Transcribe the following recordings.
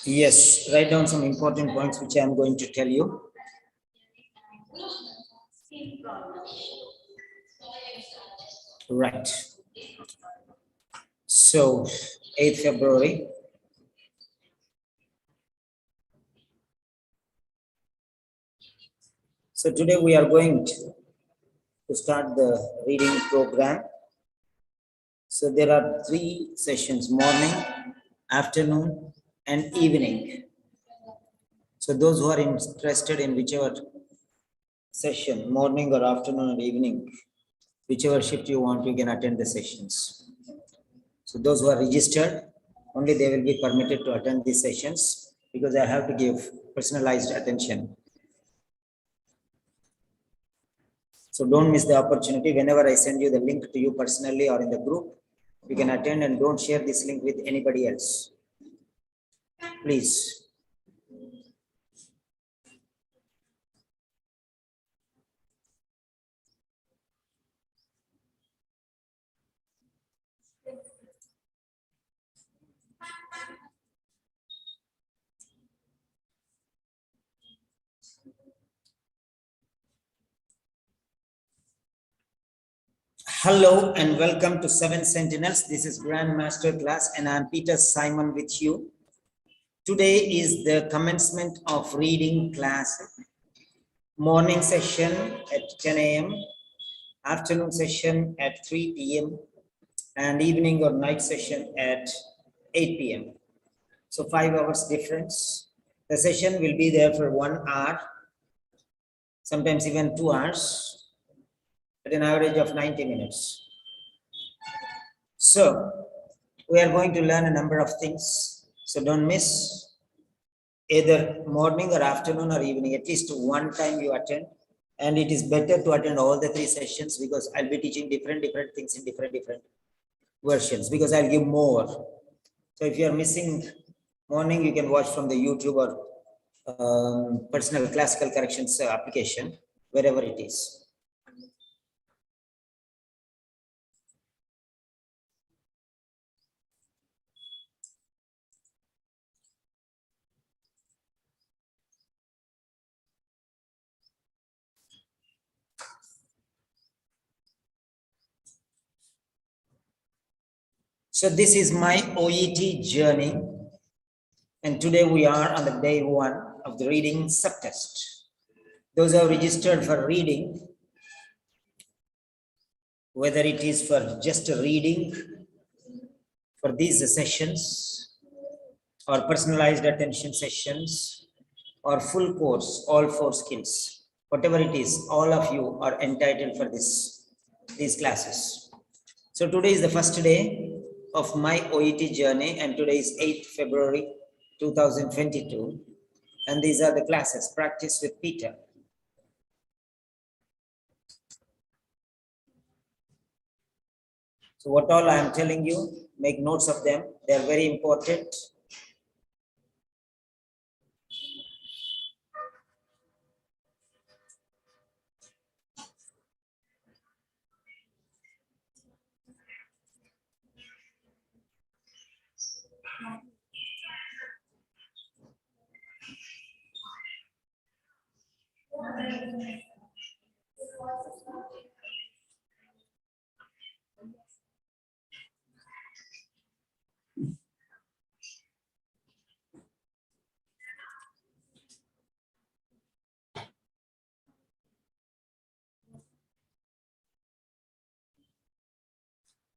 Yes, write down some important points which I am going to tell you. Right. So, 8th February. So today we are going to start the reading program. So there are 3 sessions: morning, afternoon, and evening. So those who are interested in whichever session, morning or afternoon or evening, whichever shift you want, you can attend the sessions. So those who are registered, only they will be permitted to attend these sessions, because I have to give personalized attention. So don't miss the opportunity. Whenever I send you the link to you personally or in the group, you can attend, and don't share this link with anybody else, please. Hello and welcome to Seven Sentinels. This is Grand Master Class and I am Peter Simon with you. Today is the commencement of reading class. Morning session at 10 a.m., afternoon session at 3 p.m. and evening or night session at 8 p.m. So 5 hours difference. The session will be there for 1 hour, sometimes even 2 hours, at an average of 90 minutes. So we are going to learn a number of things. So don't miss either morning or afternoon or evening, at least one time you attend. And it is better to attend all the 3 sessions, because I'll be teaching different things in different versions, because I'll give more. So if you are missing morning, you can watch from the YouTube or personal classical corrections application, wherever it is. So this is my OET journey, and today we are on the day 1 of the reading subtest. Those who are registered for reading, whether it is for just reading for these sessions or personalized attention sessions or full course, all 4 skills, whatever it is, all of you are entitled for these classes. So today is the first day of my OET journey, and today is 8th February 2022, and these are the classes: practice with Peter. So what all I am telling you, make notes of them. They are very important.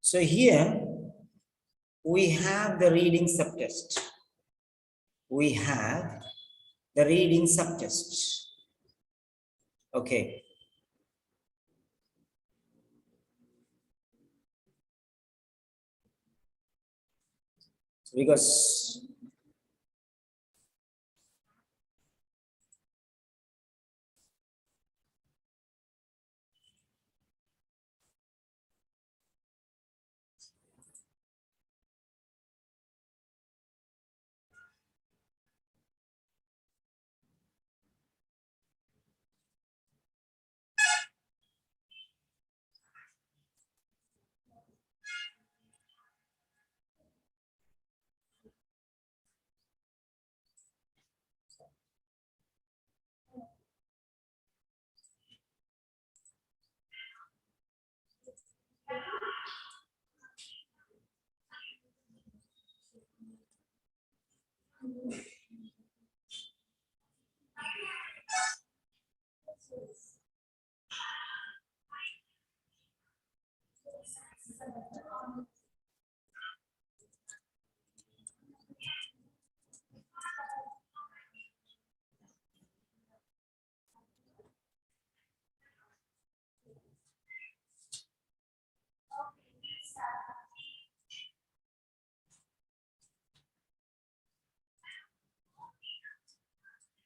So here we have the reading subtest. We have the reading subtest. Okay. because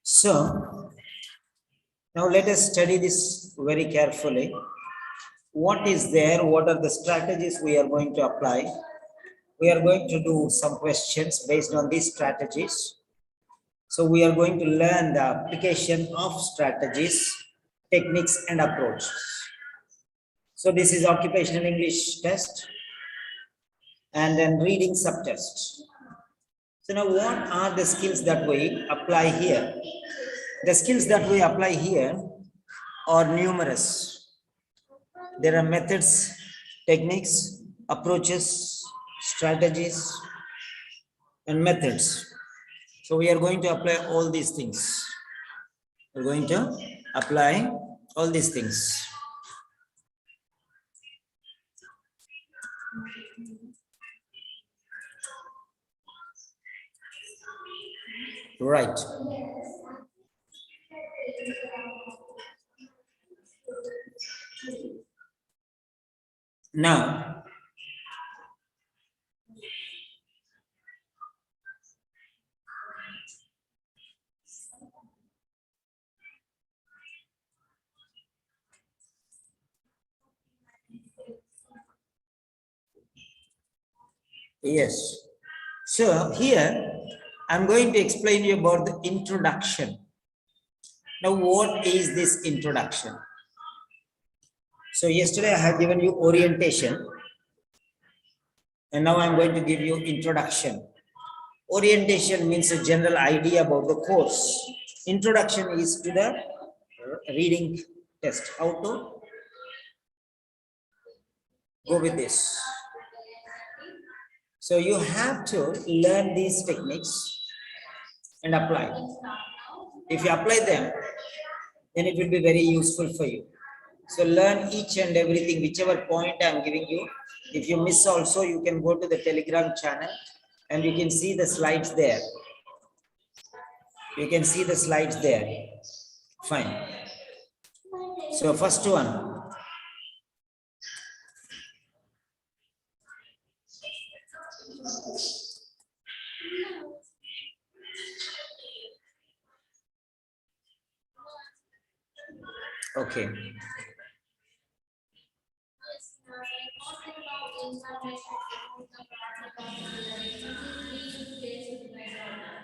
so now let us study this very carefully. What is there? What are the strategies we are going to apply? We are going to do some questions based on these strategies. So we are going to learn the application of strategies, techniques, and approaches. So this is occupational English test and then reading subtest. So now what are the skills that we apply here? The skills that we apply here are numerous. There are methods, techniques, approaches, strategies, and methods. So we are going to apply all these things. We're going to apply all these things. Right. Now, yes. So here, I'm going to explain you about the introduction. Now, what is this introduction? So yesterday I have given you orientation, and now I'm going to give you introduction. Orientation means a general idea about the course. Introduction is to the reading test. How to go with this? So you have to learn these techniques and apply. If you apply them, then it will be very useful for you. So learn each and everything, whichever point I'm giving you. If you miss also, you can go to the Telegram channel and you can see the slides there. You can see the slides there. Fine. So first one. Okay.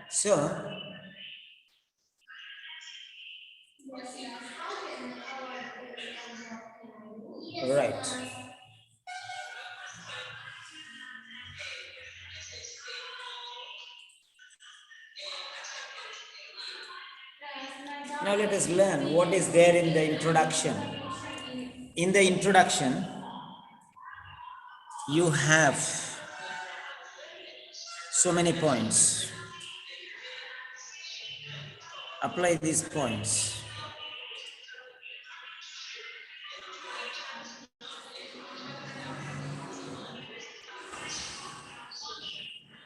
So, right. Now let us learn what is there in the introduction. In the introduction, you have so many points. Apply these points.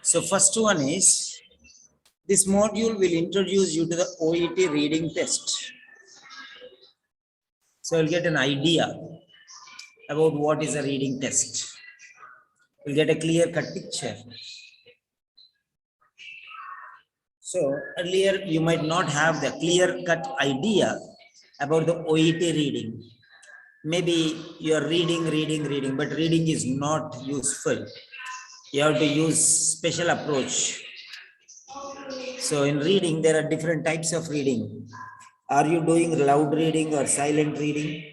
So first one is, this module will introduce you to the OET reading test. So you'll get an idea about what is a reading test. You'll get a clear-cut picture. So earlier you might not have the clear cut idea about the OET reading. Maybe you're reading, but reading is not useful. You have to use special approach. So in reading, there are different types of reading. Are you doing loud reading or silent reading?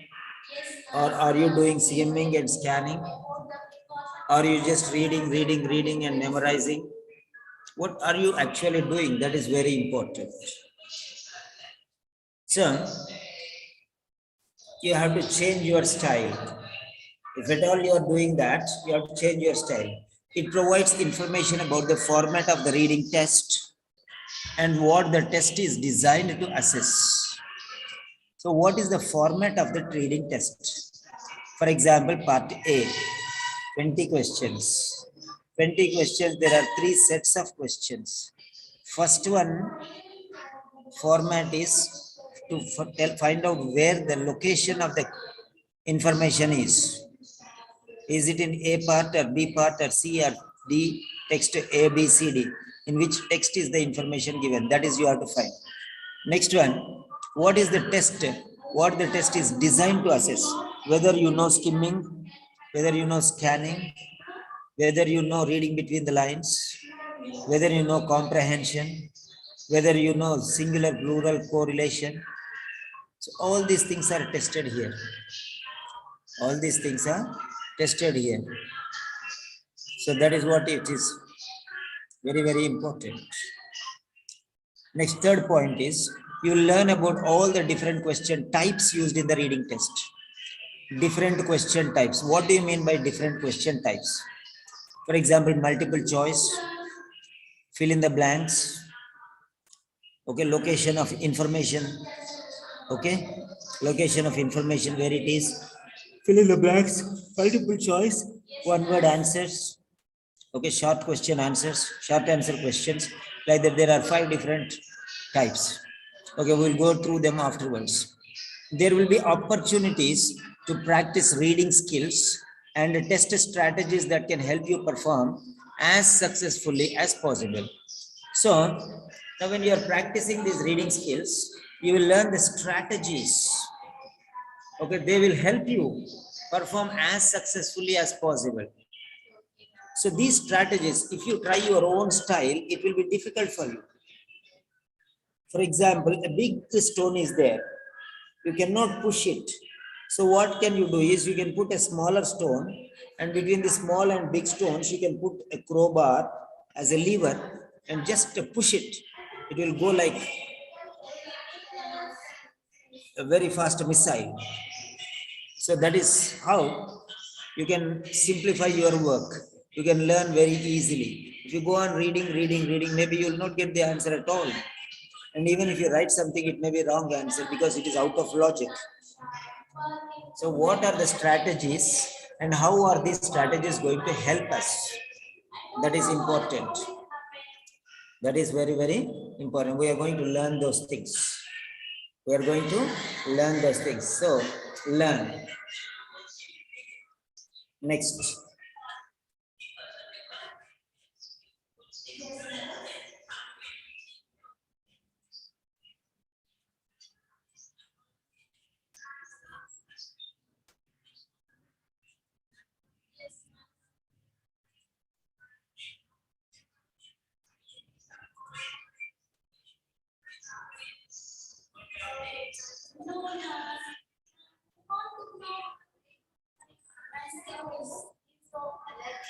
Or are you doing skimming and scanning? Are you just reading and memorizing? What are you actually doing? That is very important. So you have to change your style. If at all you are doing that, you have to change your style. It provides information about the format of the reading test and what the test is designed to assess. So what is the format of the reading test? For example, part A, 20 questions. 20 questions, there are three sets of questions. First one format is to find out where the location of the information is. Is it in A part or B part or C or D? Text A, B, C, D. In which text is the information given? That is you have to find. Next one, what is the test? What the test is designed to assess? Whether you know skimming, whether you know scanning, whether you know reading between the lines, whether you know comprehension, whether you know singular plural correlation. So all these things are tested here. All these things are tested here. So that is what it is. Very, very important. Next, third point is you learn about all the different question types used in the reading test. Different question types. What do you mean by different question types? For example, multiple choice, fill in the blanks, okay, location of information, okay, location of information, where it is, fill in the blanks, multiple choice, one word answers, okay, short question answers, short answer questions, like that. There are 5 different types. Okay, we'll go through them afterwards. There will be opportunities to practice reading skills and test strategies that can help you perform as successfully as possible. So now when you are practicing these reading skills, you will learn the strategies. Okay, they will help you perform as successfully as possible. So these strategies, if you try your own style, it will be difficult for you. For example, a big stone is there. You cannot push it. So what can you do is you can put a smaller stone, and between the small and big stones, you can put a crowbar as a lever and just push it. It will go like a very fast missile. So that is how you can simplify your work. You can learn very easily. If you go on reading, maybe you will not get the answer at all. And even if you write something, it may be wrong answer because it is out of logic. So what are the strategies and how are these strategies going to help us? That is important. That is very, very important. We are going to learn those things. We are going to learn those things. So learn. Next.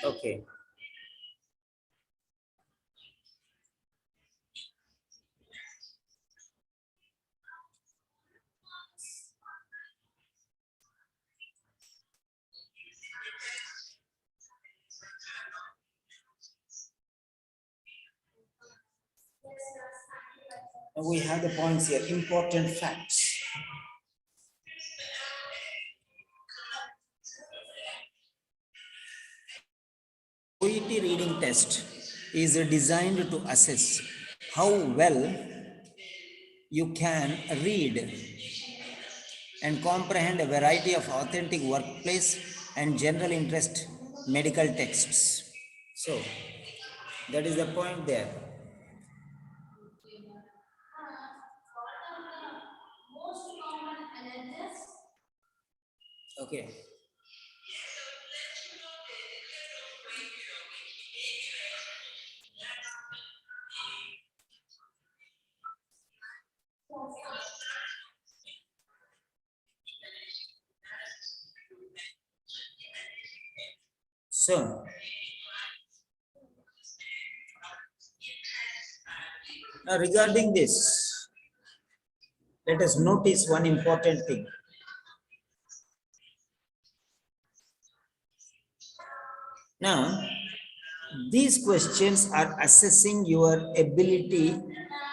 Okay. Now we have the points here. Important facts. OET reading test is designed to assess how well you can read and comprehend a variety of authentic workplace and general interest medical texts. So that is the point there. Okay. So now regarding this, let us notice one important thing. Now, these questions are assessing your ability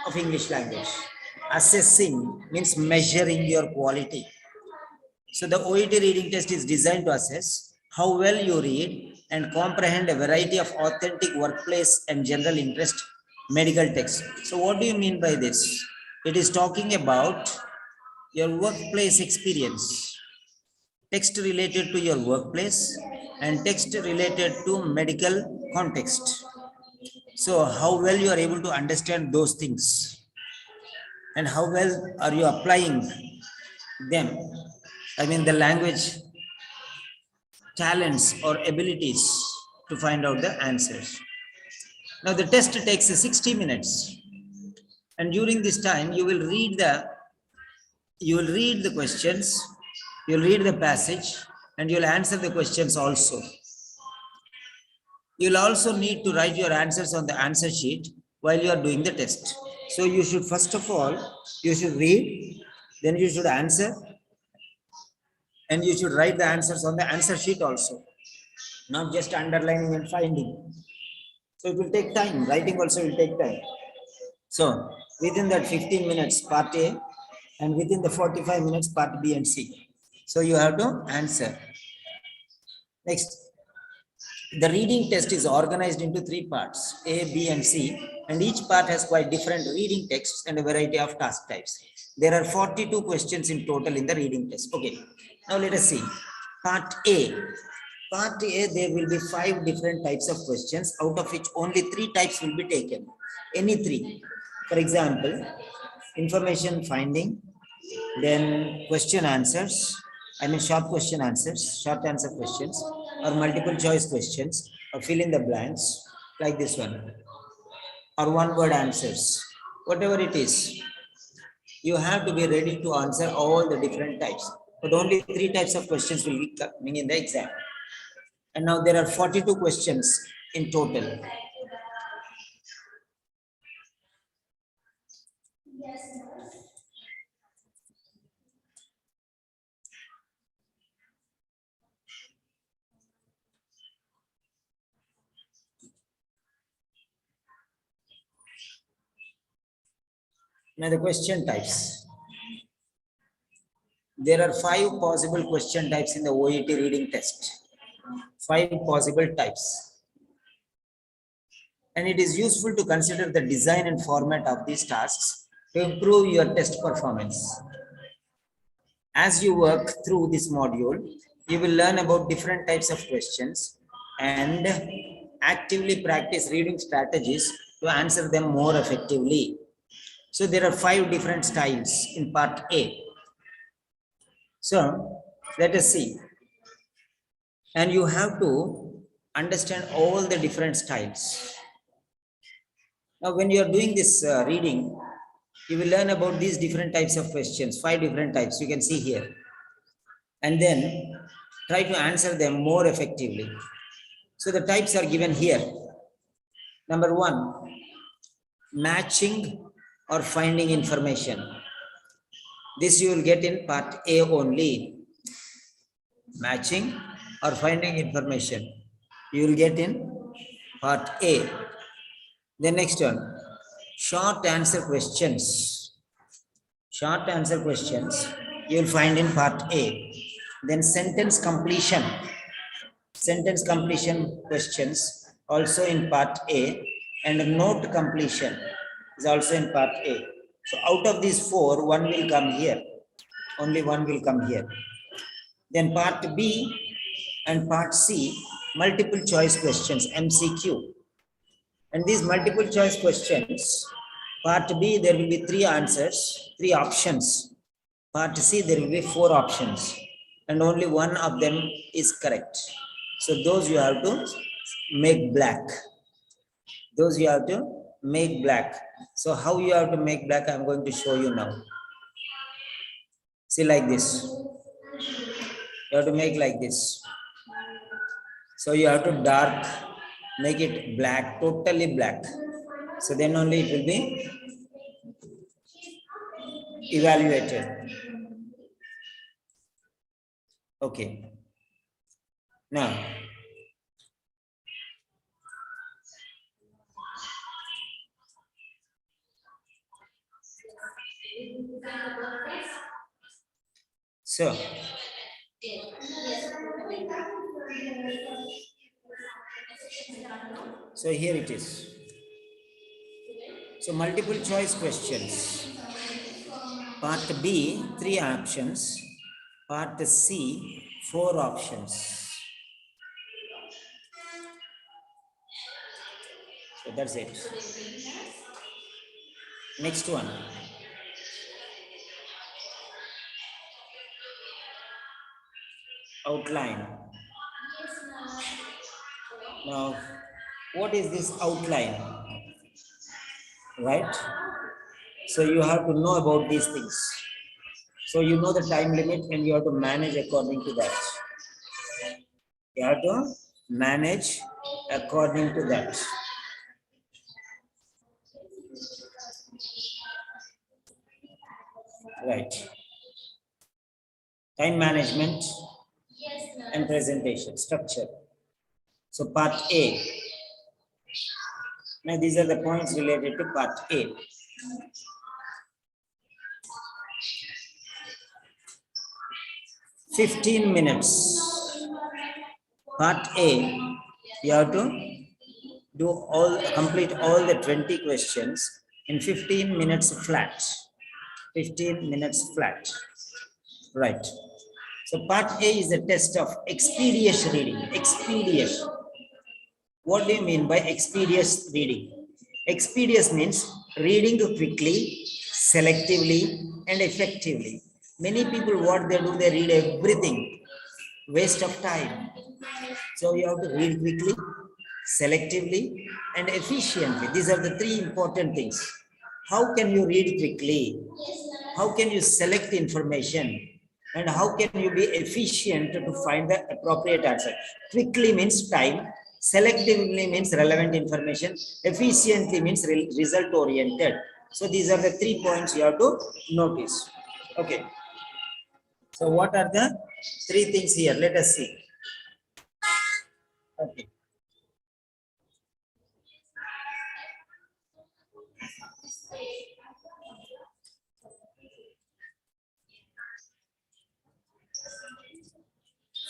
of English language. Assessing means measuring your quality. So the OET reading test is designed to assess how well you read and comprehend a variety of authentic workplace and general interest medical texts. So what do you mean by this? It is talking about your workplace experience, text related to your workplace and text related to medical context. So how well you are able to understand those things and how well are you applying them? I mean the language talents or abilities to find out the answers. Now the test takes 60 minutes and during this time you will read the questions, you'll read the passage and you'll answer the questions also. You'll also need to write your answers on the answer sheet while you are doing the test. So you should first of all, you should read, then you should answer and you should write the answers on the answer sheet also, not just underlining and finding. So it will take time. Writing also will take time. So within that 15 minutes, part A, and within the 45 minutes, part B and C. So you have to answer. Next, the reading test is organized into 3 parts, A, B, and C, and each part has quite different reading texts and a variety of task types. There are 42 questions in total in the reading test. Okay, now let us see. Part A. Part A, there will be 5 different types of questions, out of which only 3 types will be taken. Any 3. For example, information finding, then question answers, I mean short question answers, short answer questions, or multiple choice questions, or fill in the blanks, like this one, or one word answers, whatever it is. You have to be ready to answer all the different types, but only 3 types of questions will be coming in the exam. And now there are 42 questions in total. Now the question types. There are 5 possible question types in the OET reading test. 5 possible types. And it is useful to consider the design and format of these tasks to improve your test performance. As you work through this module, you will learn about different types of questions and actively practice reading strategies to answer them more effectively. So there are 5 different styles in part A. So let us see. And you have to understand all the different styles. Now, when you are doing this reading, you will learn about these different types of questions, 5 different types you can see here. And then try to answer them more effectively. So the types are given here. Number 1, matching or finding information. This you will get in part A only. Matching or finding information. You will get in part A. The next one, short answer questions. Short answer questions you will find in part A. Then sentence completion. Sentence completion questions also in part A, and note completion is also in part A. So out of these 4, one will come here. Only one will come here. Then part B and part C, multiple choice questions, MCQ. And these multiple choice questions, part B, there will be 3 answers, 3 options. Part C, there will be 4 options. and only one of them is correct. So those you have to make black. Those you have to make black. So how you have to make black, I'm going to show you now. See, like this. You have to make like this. So you have to dark, make it black, totally black. So then only it will be evaluated. Okay. Now, so here it is. So multiple choice questions. Part B, 3 options. Part C, 4 options. So that's it. Next one. Outline. Now, what is this outline? Right? So you have to know about these things. So you know the time limit and you have to manage according to that. You have to manage according to that. Right. Time management and presentation structure. So part A. Now these are the points related to part A. "15 minutes. Part A, you have to complete all the 20 questions in 15 minutes flat. 15 minutes flat. Right. So part A is a test of expeditious reading. Expeditious. What do you mean by expeditious reading? Expeditious means reading quickly, selectively, and effectively. Many people, what they do, they read everything. Waste of time. So you have to read quickly, selectively, and efficiently. These are the 3 important things. How can you read quickly? How can you select information? And how can you be efficient to find the appropriate answer? Quickly means time. Selectively means relevant information. Efficiently means result oriented. So these are the 3 points you have to notice. Okay. So what are the 3 things here? Let us see. Okay.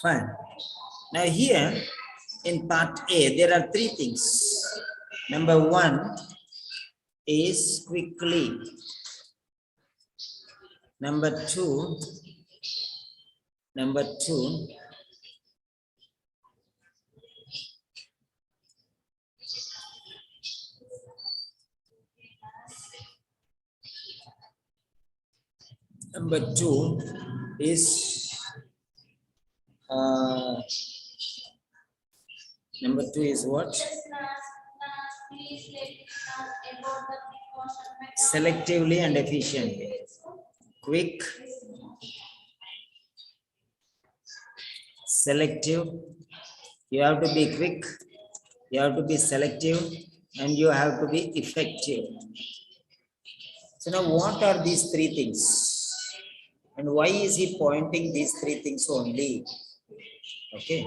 Fine. Now here in part A, there are 3 things. Number 1 is quickly. Number two, number 2 is number 2 is what? Selectively and efficiently. Quick, selective. You have to be quick, you have to be selective, and you have to be effective. So now what are these 3 things? And why is he pointing these 3 things only? Okay.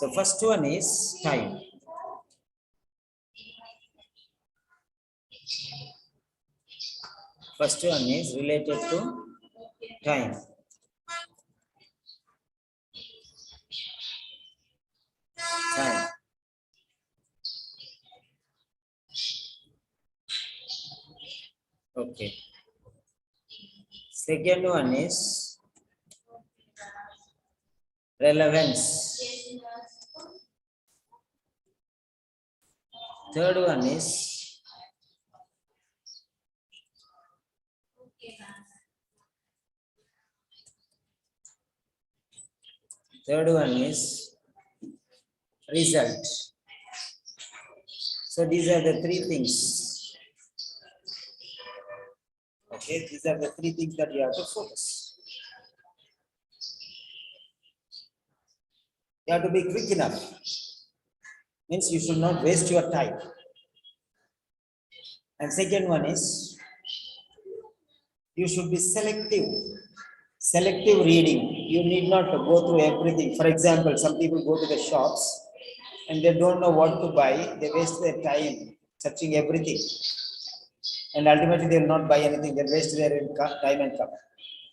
So first one is time. First one is related to time. Time. Okay. Second one is relevance. Third one is Third one is result. So these are the three things. Okay, these are the three things that you have to focus. You have to be quick enough. Means you should not waste your time. And second one is you should be selective. Selective reading. You need not go through everything. For example, some people go to the shops and they don't know what to buy. They waste their time searching everything. And ultimately they will not buy anything. They waste their time and come.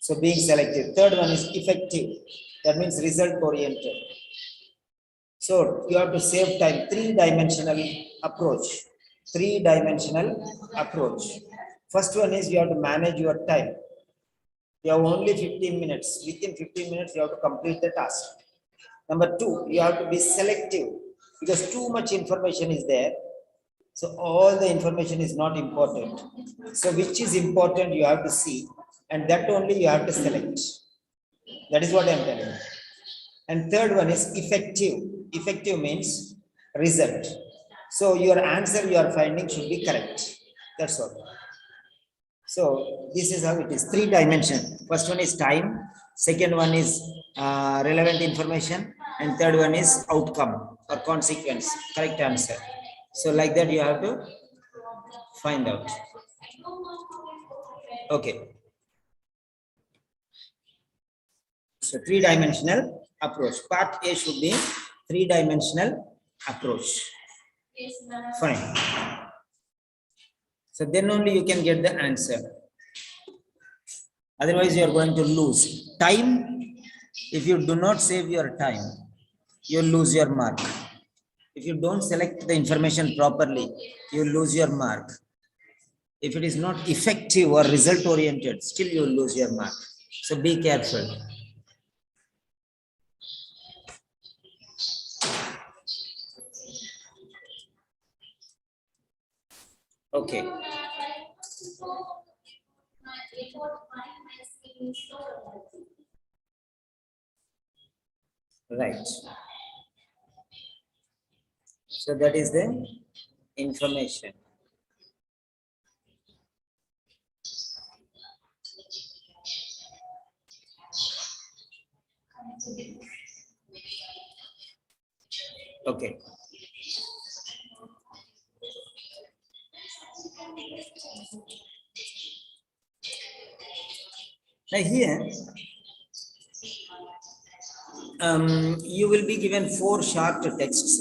So being selective. Third one is effective. That means result oriented. So you have to save time. Three-dimensional approach. Three-dimensional approach. First one is you have to manage your time. You have only 15 minutes. Within 15 minutes, you have to complete the task. Number two, you have to be selective because too much information is there. So all the information is not important. So which is important, you have to see, and that only you have to select. That is what I am telling you. And third one is effective. Effective means result. So your answer you are finding should be correct. That's all. So this is how it is. Three dimension. First one is time. Second one is relevant information. And third one is outcome or consequence. Correct answer. So like that you have to find out. Okay. So three-dimensional approach. Part A should be three-dimensional approach. Fine. So then only you can get the answer. Otherwise, you are going to lose time. If you do not save your time, you lose your mark. If you don't select the information properly, you lose your mark. If it is not effective or result oriented, still you will lose your mark. So be careful. Okay. Right. So that is the information. Okay. Now here, you will be given 4 short texts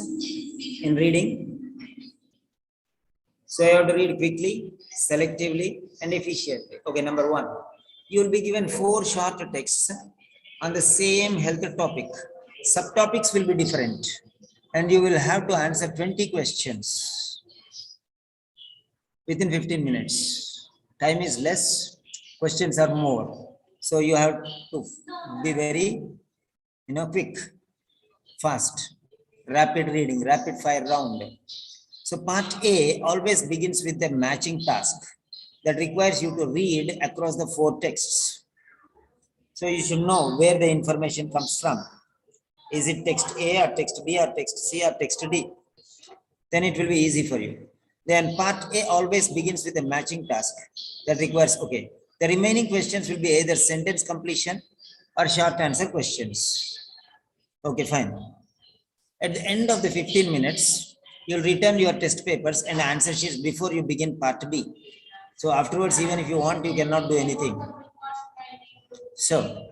in reading. So you have to read quickly, selectively, and efficiently. Okay, number 1. You will be given 4 short texts on the same health topic. Subtopics will be different. And you will have to answer 20 questions within 15 minutes. Time is less, questions are more. So you have to be very, quick, fast, rapid reading, rapid fire round. So part A always begins with a matching task that requires you to read across the 4 texts. So you should know where the information comes from. Is it text A or text B or text C or text D? Then it will be easy for you. Then part A always begins with a matching task that requires, okay, the remaining questions will be either sentence completion or short answer questions. Okay, fine. At the end of the 15 minutes, you'll return your test papers and answer sheets before you begin part B. So afterwards, even if you want, you cannot do anything. So,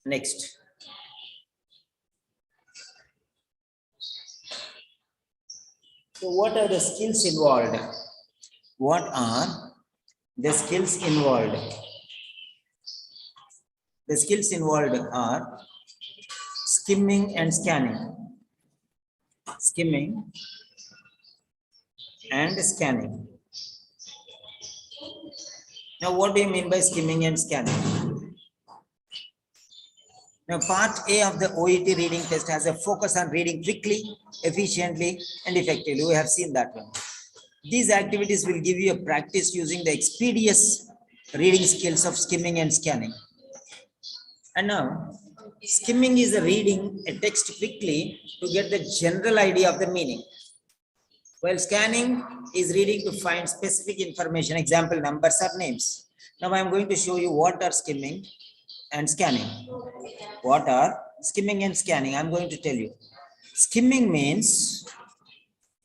next. So what are the skills involved? What are the skills involved? The skills involved are skimming and scanning. Skimming and scanning. Now, what do you mean by skimming and scanning? Now, part A of the OET reading test has a focus on reading quickly, efficiently, and effectively. We have seen that one. These activities will give you a practice using the expeditious reading skills of skimming and scanning. And now, Skimming is reading a text quickly to get the general idea of the meaning. While scanning is reading to find specific information, example, numbers or names. Now I am going to show you what are skimming and scanning. What are skimming and scanning? I am going to tell you. Skimming means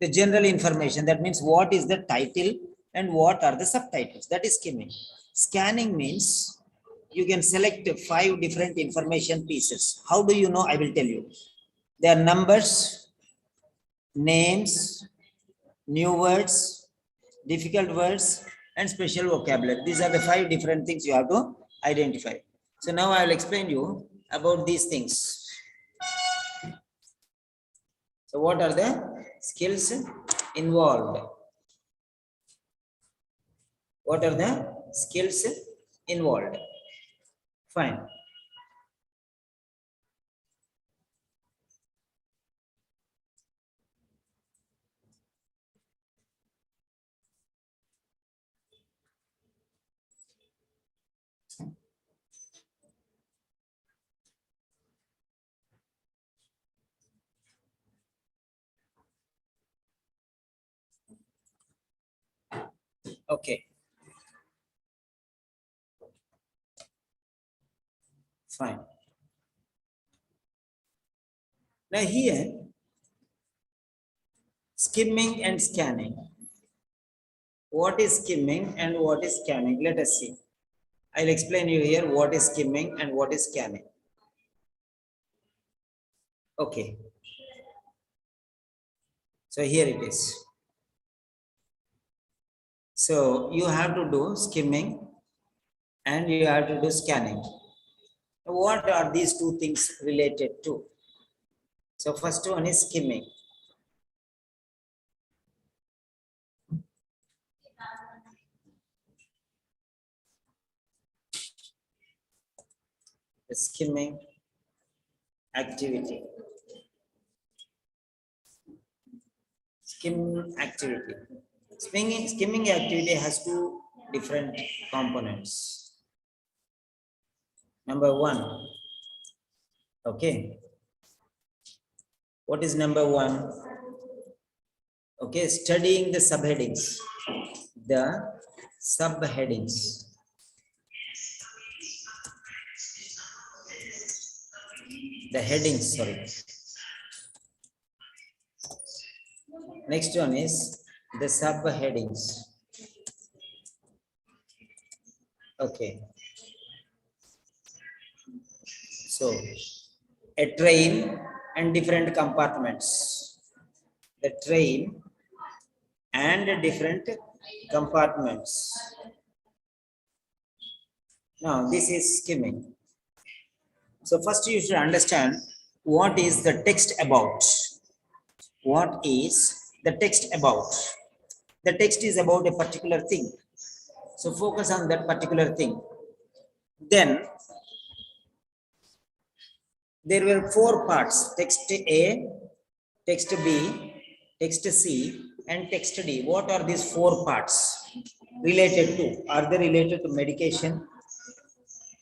the general information. That means what is the title and what are the subtitles. That is skimming. Scanning means you can select 5 different information pieces. How do you know? I will tell you. There are numbers, names, new words, difficult words, and special vocabulary. These are the 5 different things you have to identify. So now I will explain you about these things. So what are the skills involved? What are the skills involved? Fine. Okay. Fine. Now here, skimming and scanning. What is skimming and what is scanning? Let us see. I'll explain you here what is skimming and what is scanning. Okay. So here it is. So you have to do skimming and you have to do scanning. What are these two things related to? So first one is skimming. The skimming activity. Skimming activity. Skimming activity has 2 different components. Number 1. Okay. What is number 1? Okay, studying the subheadings. The subheadings. The headings, sorry. Next one is the subheadings. Okay. So, a train and different compartments. The train and different compartments. Now, this is skimming. So, first you should understand what is the text about. What is the text about? The text is about a particular thing. So, focus on that particular thing. Then, there were 4 parts: text A, text B, text C, and text D. What are these 4 parts related to? Are they related to medication?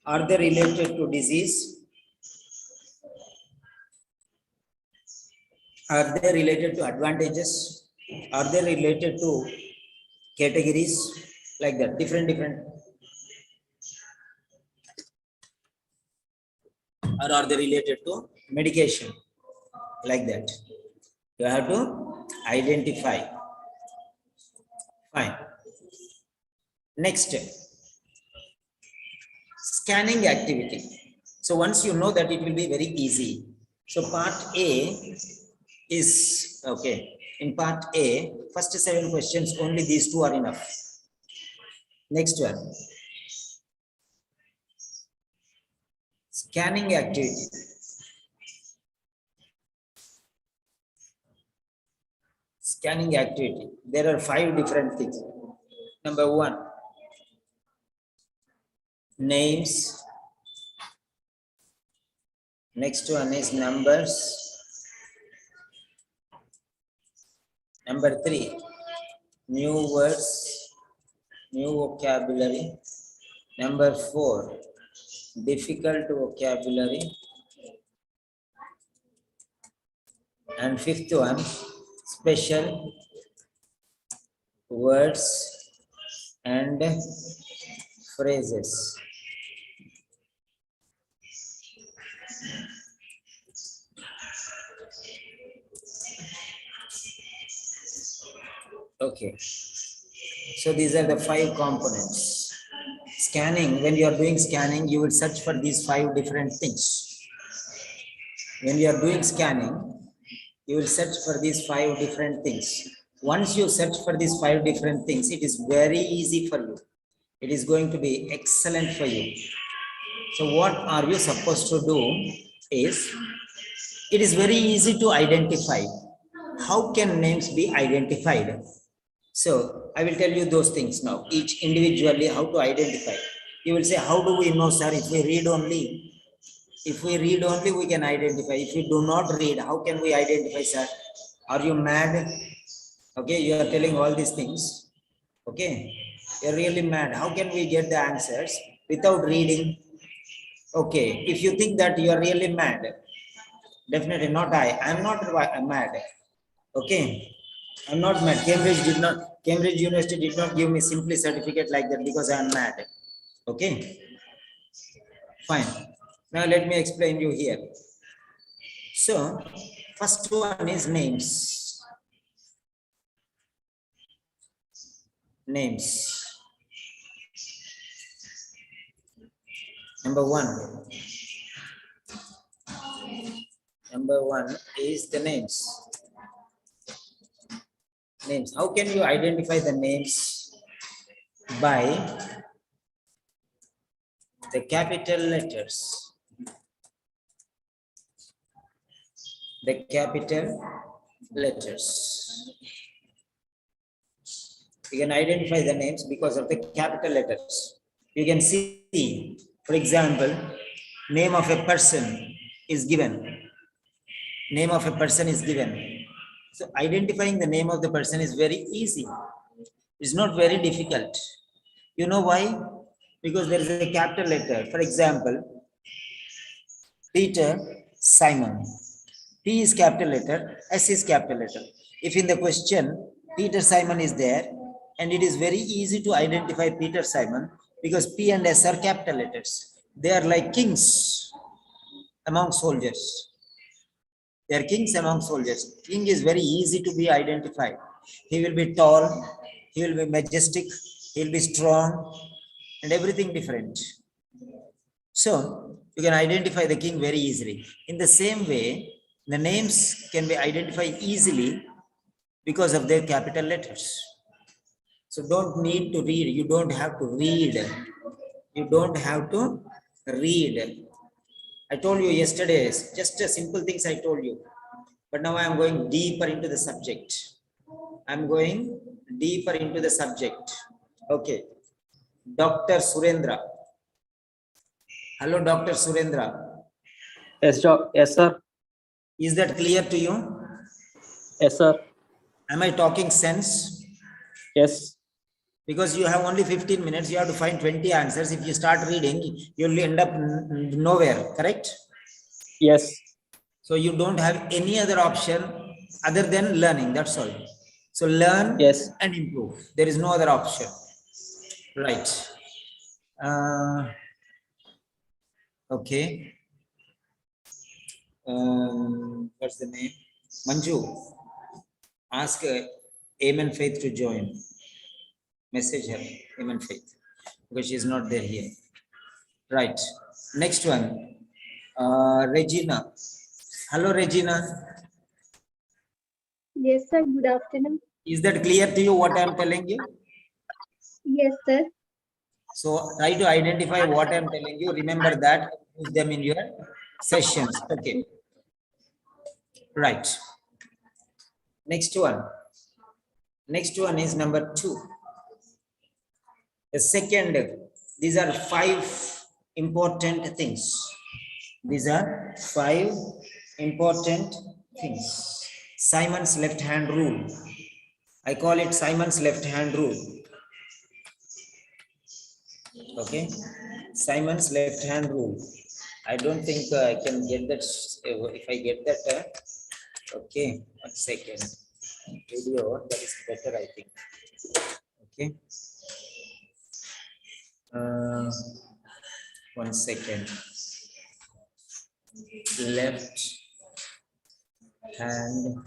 Are they related to disease? Are they related to advantages? Are they related to categories? Like that, different. Or are they related to medication? Like that. You have to identify. Fine. Next, scanning activity. So once you know that, it will be very easy. So part A is, okay, in part A, first 7 questions, only these 2 are enough. Next one, scanning activity. Scanning activity. There are 5 different things. Number 1, names. Next one is numbers. Number 3, new words, new vocabulary. Number 4, difficult vocabulary. And fifth one, special words and phrases. Okay, so these are the 5 components. Scanning, when you are doing scanning, you will search for these 5 different things. When you are doing scanning, you will search for these 5 different things. Once you search for these 5 different things, it is very easy for you. It is going to be excellent for you. So what are you supposed to do is, it is very easy to identify. How can names be identified? So I will tell you those things now, each individually, how to identify. You will say, how do we know, sir? If we read only, we can identify. If we do not read, how can we identify, sir? Are you mad? Okay, you are telling all these things. Okay, you're really mad. How can we get the answers without reading? Okay, if you think that you are really mad, definitely not I. I'm not mad. Okay, I'm not mad. Cambridge University did not give me simply certificate like that because I am mad. Okay, fine. Now let me explain you here. So, first one is names. Names. Number one. Number one is the names. Names. How can you identify the names? By the capital letters. The capital letters. You can identify the names because of the capital letters. You can see, for example, name of a person is given. Name of a person is given. So identifying the name of the person is very easy. It's not very difficult. You know why? Because there is a capital letter. For example, Peter, Simon. P is capital letter, S is capital letter. If in the question, Peter, Simon is there, and it is very easy to identify Peter, Simon, because P and S are capital letters. They are like kings among soldiers. They are kings among soldiers. King is very easy to be identified. He will be tall, he will be majestic, he will be strong, and everything different. So you can identify the king very easily. In the same way, the names can be identified easily because of their capital letters. So don't need to read. You don't have to read. You don't have to read. I told you yesterday, just a simple things I told you. But now I am going deeper into the subject. I'm going deeper into the subject. Okay. Dr. Surendra. Hello, Dr. Surendra. Yes, sir. Is that clear to you? Yes, sir. Am I talking sense? Yes. Because you have only 15 minutes, you have to find 20 answers. If you start reading, you'll end up nowhere, correct? Yes. So you don't have any other option other than learning, that's all. So learn Yes. and improve. There is no other option. Right. Okay. What's the name? Manju. Ask Amen Faith to join. Message her, Amen Faith, because she is not there here. Right. Next one. Regina. Hello, Regina. Yes, sir. Good afternoon. Is that clear to you what I am telling you? Yes, sir. So try to identify what I am telling you. Remember that. Use them in your sessions. Okay. Right. Next one. Next one is number 2. The second, these are 5 important things. These are 5 important things. Simon's left hand rule. I call it Simon's left hand rule. Okay. Simon's left hand rule. I don't think I can get that. If I get that, Okay, 1 second. Video, that is better, I think. Okay. 1 second. Left hand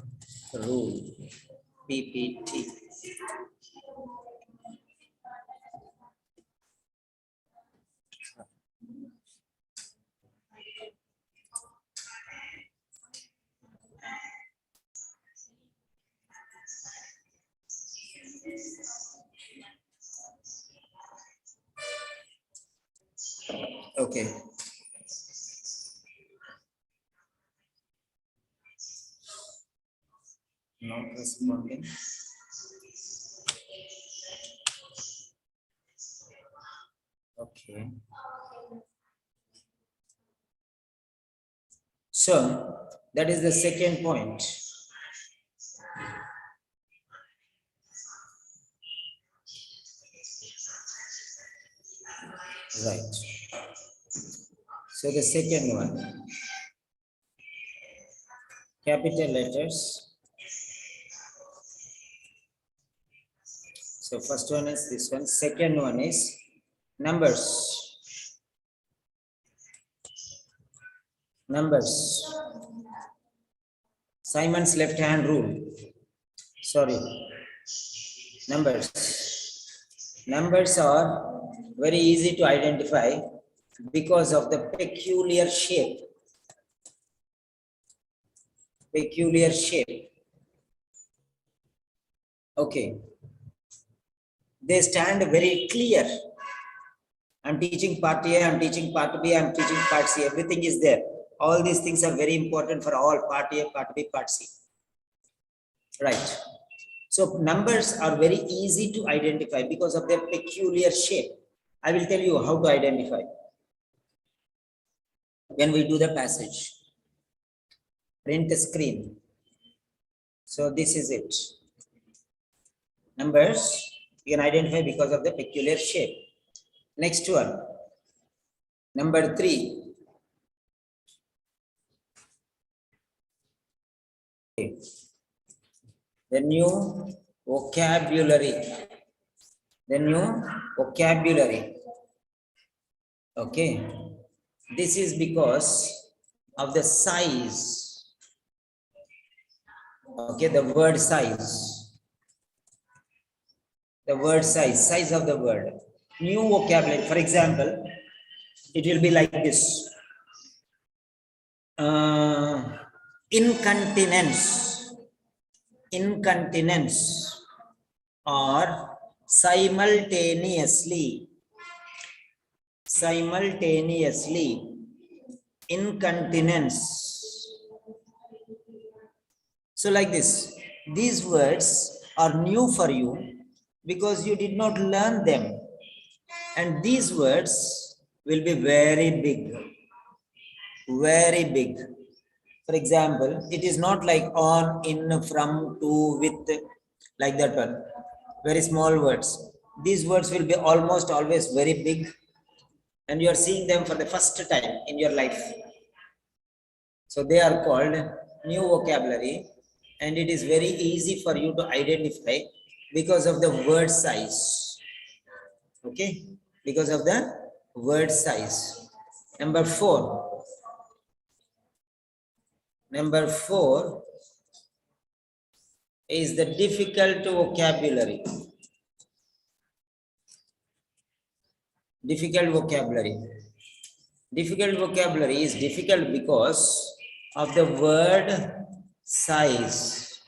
rule, PPT. Okay. Not responding. Okay. So that is the second point. Right. So the second one, capital letters. So first one is this one. Second one is numbers. Numbers. Simon's left hand rule. Sorry. Numbers. Numbers are very easy to identify because of the peculiar shape. Peculiar shape. Okay. They stand very clear. I'm teaching part A, I'm teaching part B, I'm teaching part C. Everything is there. All these things are very important for all part A, part B, part C. Right. So numbers are very easy to identify because of their peculiar shape. I will tell you how to identify when we do the passage. Print the screen. So this is it. Numbers you can identify because of the peculiar shape. Next one. Number 3. Okay. The new vocabulary. The new vocabulary. Okay. This is because of the size. Okay, the word size. The word size of the word. New vocabulary. For example, it will be like this. Incontinence. Incontinence or simultaneously. Simultaneously. Incontinence. So like this, these words are new for you because you did not learn them. And these words will be very big. Very big. For example, it is not like on, in, from, to, with, like that one. Very small words. These words will be almost always very big. And you are seeing them for the first time in your life. So they are called new vocabulary. And it is very easy for you to identify because of the word size. Okay? Because of the word size. Number 4. Number 4 is the difficult vocabulary. Difficult vocabulary. Difficult vocabulary is difficult because of the word size.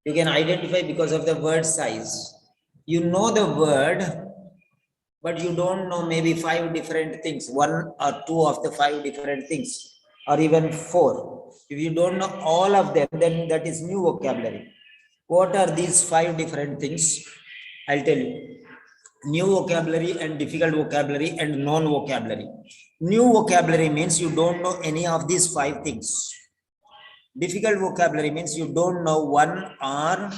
You can identify because of the word size. You know the word, but you don't know maybe 5 different things, 1 or 2 of the 5 different things, or even 4. If you don't know all of them, then that is new vocabulary. What are these 5 different things? I'll tell you. New vocabulary and difficult vocabulary and non-vocabulary. New vocabulary means you don't know any of these 5 things. Difficult vocabulary means you don't know 1 or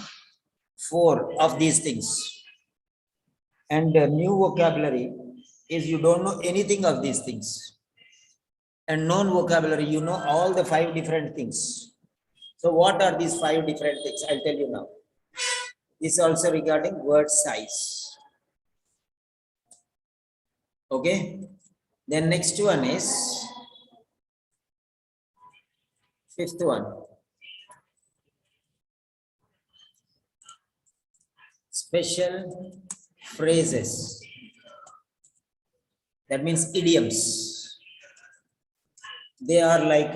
4 of these things. And new vocabulary is you don't know anything of these things. And non-vocabulary, you know all the 5 different things. So what are these 5 different things? I'll tell you now. This is also regarding word size. Okay. Then next one is fifth one. Special phrases. That means idioms. They are like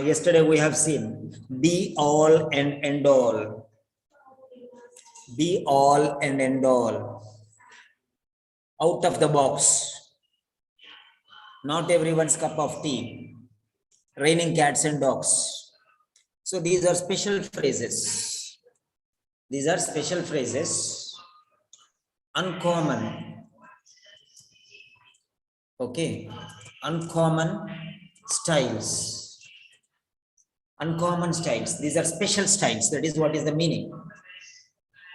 yesterday we have seen be all and end all. Be all and end all. Out of the box. Not everyone's cup of tea. Raining cats and dogs. So these are special phrases. These are special phrases. Uncommon. Okay. Uncommon styles. Uncommon styles. These are special styles. That is what is the meaning.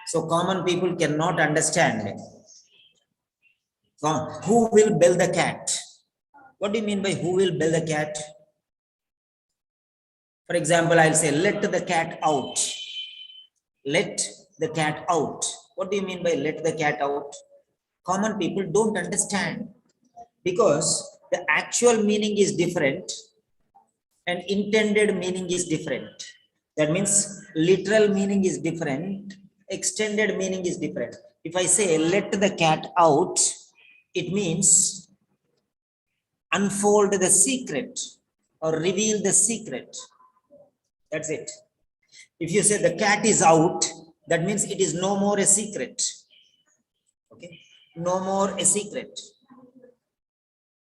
So common people cannot understand. Who will bell the cat? What do you mean by who will bell the cat? For example, I'll say, let the cat out. Let the cat out. What do you mean by let the cat out? Common people don't understand because the actual meaning is different and intended meaning is different. That means literal meaning is different, extended meaning is different. If I say let the cat out, it means unfold the secret or reveal the secret. That's it. If you say the cat is out, that means it is no more a secret. Okay, no more a secret.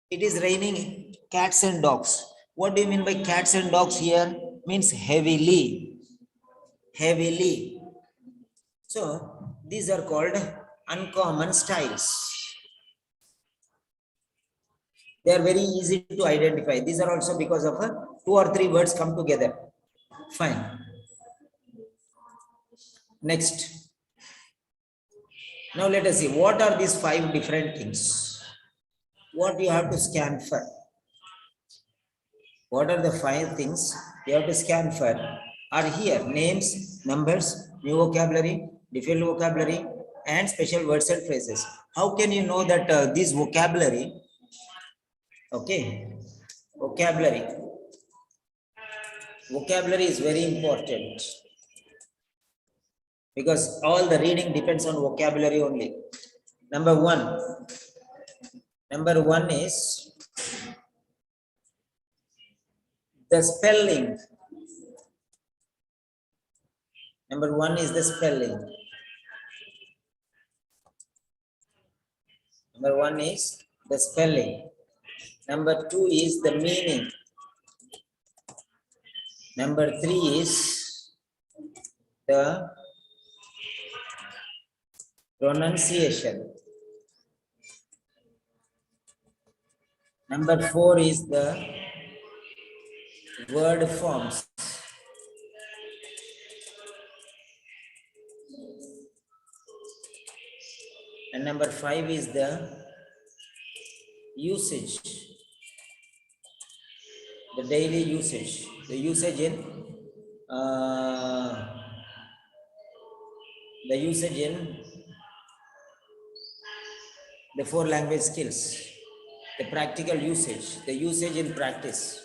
It is raining cats and dogs. What do you mean by cats and dogs here? Means heavily. Heavily. So these are called uncommon styles. They are very easy to identify. These are also because of 2 or 3 words come together. Fine. Next. Now let us see what are these 5 different things. What you have to scan for? What are the 5 things you have to scan for? Are here names, numbers, new vocabulary, different vocabulary, and special words and phrases. How can you know that this vocabulary? Okay, vocabulary. Vocabulary is very important because all the reading depends on vocabulary only. Number one is the spelling. Number 1 is the spelling. Number 1 is the spelling. Number 2 is the meaning. Number 3 is the pronunciation. Number 4 is the word forms. And number 5 is the usage. The daily usage. The usage in the 4 language skills. The practical usage. The usage in practice.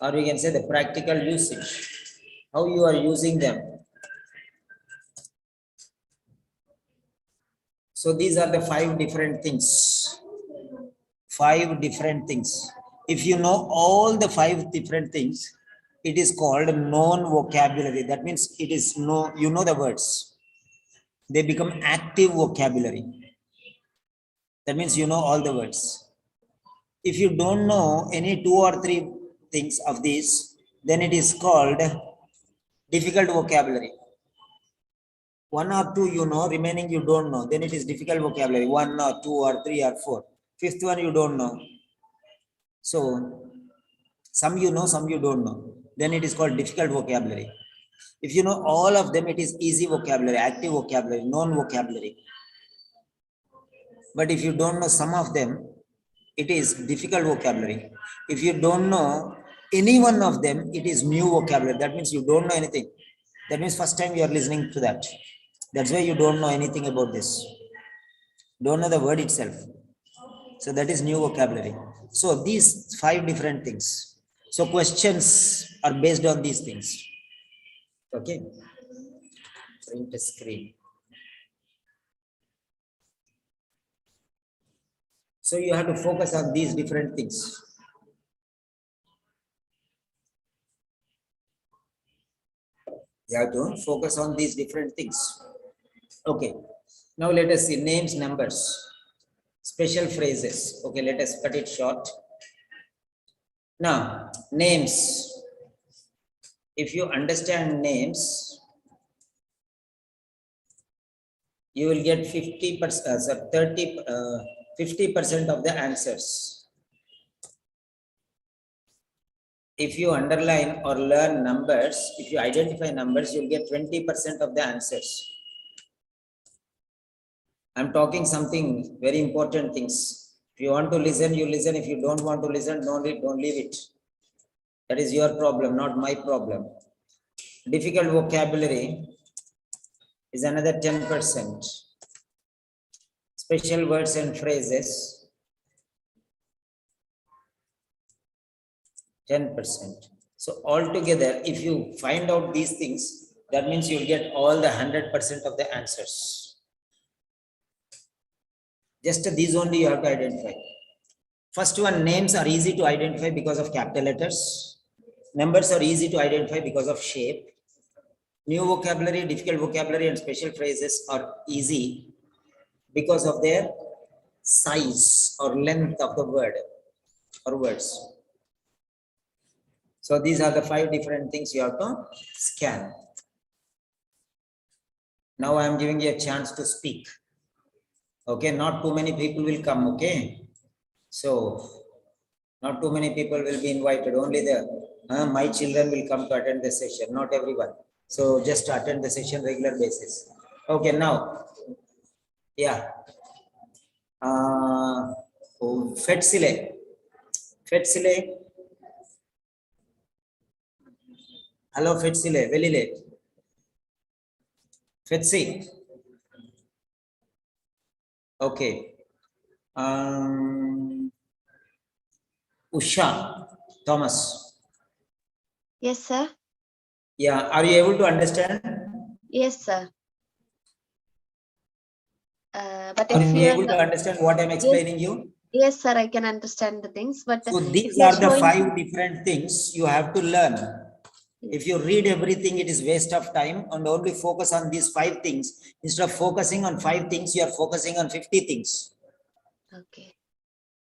Or we can say the practical usage. How you are using them. So these are the 5 different things. 5 different things. If you know all the 5 different things, it is called known vocabulary. That means it is you know the words. They become active vocabulary. That means you know all the words. If you don't know any 2 or 3 things of these, then it is called difficult vocabulary. 1 or 2 you know, remaining you don't know, then it is difficult vocabulary. 1 or 2 or 3 or 4. 5th one you don't know. So some you know, some you don't know. Then it is called difficult vocabulary. If you know all of them, it is easy vocabulary, active vocabulary, known vocabulary. But if you don't know some of them, it is difficult vocabulary. If you don't know any one of them, it is new vocabulary. That means you don't know anything. That means first time you are listening to that. That's why you don't know anything about this. Don't know the word itself. So that is new vocabulary. So these 5 different things. So questions are based on these things. Okay. Print a screen. So you have to focus on these different things. You have to focus on these different things. Okay. Now let us see names, numbers, special phrases. Okay, let us cut it short. Now, names. If you understand names, you will get 50%, 50% of the answers. If you underline or learn numbers, if you identify numbers, you'll get 20% of the answers. I'm talking something very important things. If you want to listen, you listen. If you don't want to listen, don't leave it. That is your problem, not my problem. Difficult vocabulary is another 10%. Special words and phrases, 10%. So altogether, if you find out these things, that means you'll get all the 100% of the answers. Just these only you have to identify. First one, names are easy to identify because of capital letters. Numbers are easy to identify because of shape. New vocabulary, difficult vocabulary, and special phrases are easy because of their size or length of the word or words. So these are the 5 different things you have to scan. Now I am giving you a chance to speak. Okay, not too many people will come. Okay, so not too many people will be invited. Only my children will come to attend the session, not everyone. So just attend the session regular basis. Okay, now, yeah. Fetsile. Fetsile. Hello, Fetsile. Very late. Fetsi. Okay. Usha. Thomas. Yes, sir. Yeah. Are you able to understand? Yes, sir. But Are if you you able to understand what I'm explaining you? yes, sir, I can understand the things. But So if these you are the showing- 5 different things you have to learn. If you read everything, it is waste of time, and only focus on these 5 things. Instead of focusing on 5 things, you are focusing on 50 things. Okay.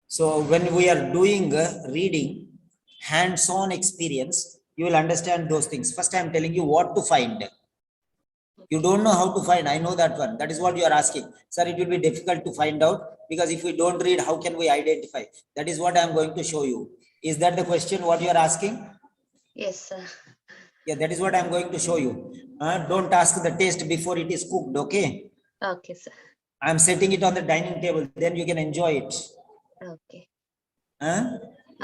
So when we are doing reading, hands-on experience, you will understand those things. First, I am telling you what to find. You don't know how to find. I know that one. That is what you are asking. Sir, it will be difficult to find out because if we don't read, how can we identify? That is what I am going to show you. Is that the question what you are asking? Yes, sir. Yeah, that is what I am going to show you. Don't ask the taste before it is cooked, okay? Okay, sir. I am setting it on the dining table, then you can enjoy it. Okay.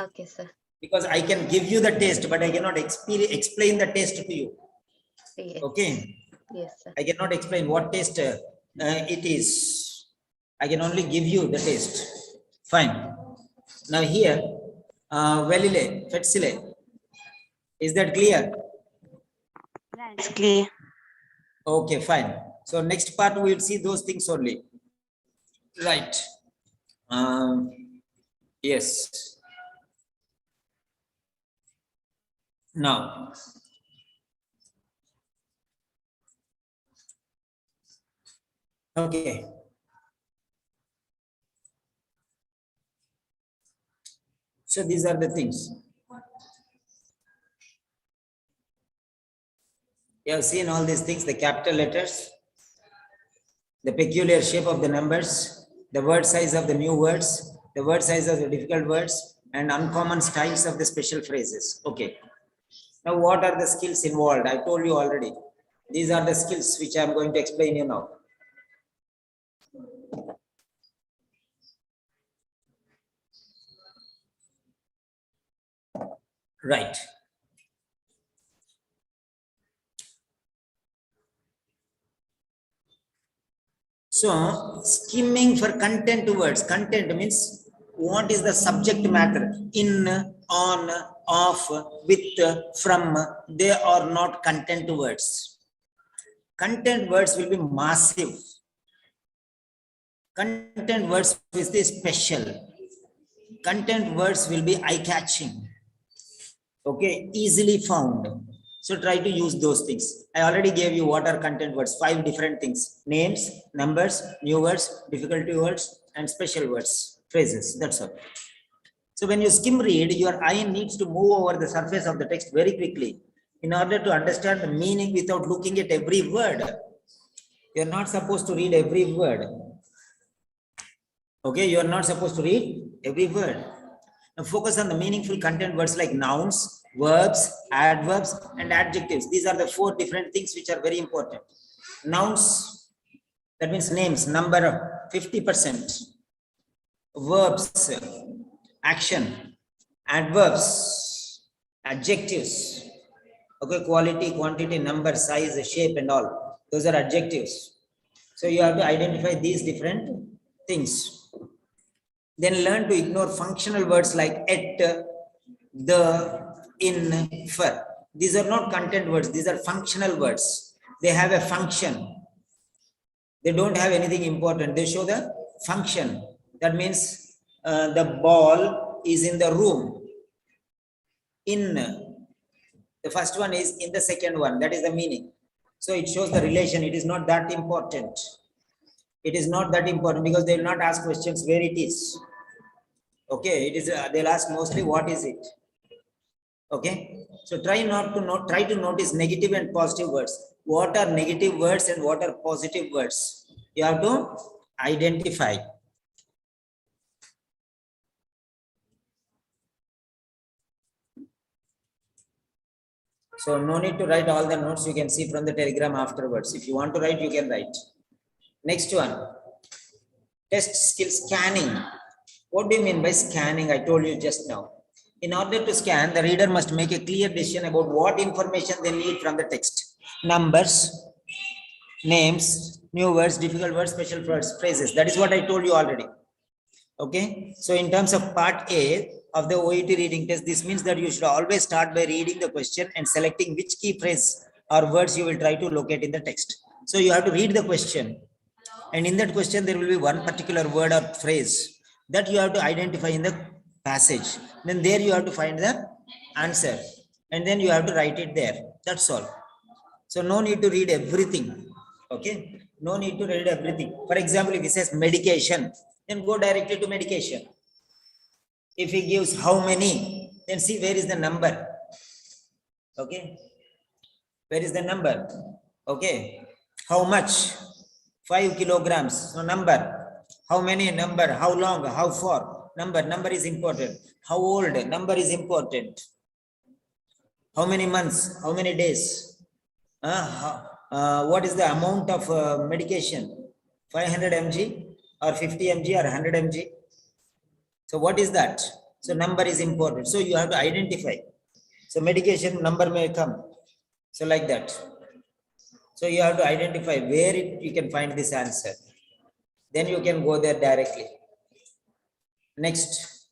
Okay, sir. Because I can give you the taste, but I cannot explain the taste to you. Yes. Okay. Yes, sir. I cannot explain what taste it is. I can only give you the taste. Fine. Now here, velile, fetsile. Is that clear? That's clear. Okay, fine. So next part we will see those things only. Right. Yes. Now. Okay. So these are the things. You have seen all these things, the capital letters, the peculiar shape of the numbers, the word size of the new words, the word size of the difficult words, and uncommon styles of the special phrases. Okay. Now, what are the skills involved? I told you already. These are the skills which I am going to explain you now. Right. So skimming for content words. Content means what is the subject matter? In, on, off, with, from. They are not content words. Content words will be massive. Content words will be special. Content words will be eye-catching. Okay, easily found. So try to use those things. I already gave you what are content words, 5 different things: names, numbers, new words, difficulty words, and special words, phrases. That's all. So when you skim read, your eye needs to move over the surface of the text very quickly in order to understand the meaning without looking at every word. You're not supposed to read every word. Okay, you're not supposed to read every word. Now focus on the meaningful content words like nouns, verbs, adverbs, and adjectives. These are the 4 different things which are very important. Nouns, that means names, number 50%. Verbs, action. Adverbs, adjectives. Okay, quality, quantity, number, size, shape, and all. Those are adjectives. So you have to identify these different things. Then learn to ignore functional words like at, the, in, for. These are not content words. These are functional words. They have a function. They don't have anything important. They show the function. That means the ball is in the room. In. The first one is in the second one. That is the meaning. So it shows the relation. It is not that important. It is not that important because they will not ask questions where it is. Okay, it is. They'll ask mostly what is it. Okay, so try to notice negative and positive words. What are negative words and what are positive words? You have to identify. So no need to write all the notes. You can see from the telegram afterwards. If you want to write, you can write. Next one, test skill scanning. What do you mean by scanning? I told you just now. In order to scan, the reader must make a clear decision about what information they need from the text. Numbers, names, new words, difficult words, special words, phrases. That is what I told you already. Okay. So in terms of part A of the OET reading test, this means that you should always start by reading the question and selecting which key phrase or words you will try to locate in the text. So you have to read the question. And in that question, there will be one particular word or phrase that you have to identify in the passage. Then there you have to find the answer. And then you have to write it there. That's all. So no need to read everything. Okay. No need to read everything. For example, if he says medication, then go directly to medication. If he gives how many, then see where is the number. Okay. Where is the number? Okay. How much? 5 kilograms. So number. How many? Number. How long? How far? Number. Number is important. How old? Number is important. How many months? How many days? What is the amount of medication? 500 mg or 50 mg or 100 mg? So what is that? So number is important. So you have to identify. So medication number may come. So like that. So you have to identify where you can find this answer. Then you can go there directly. Next.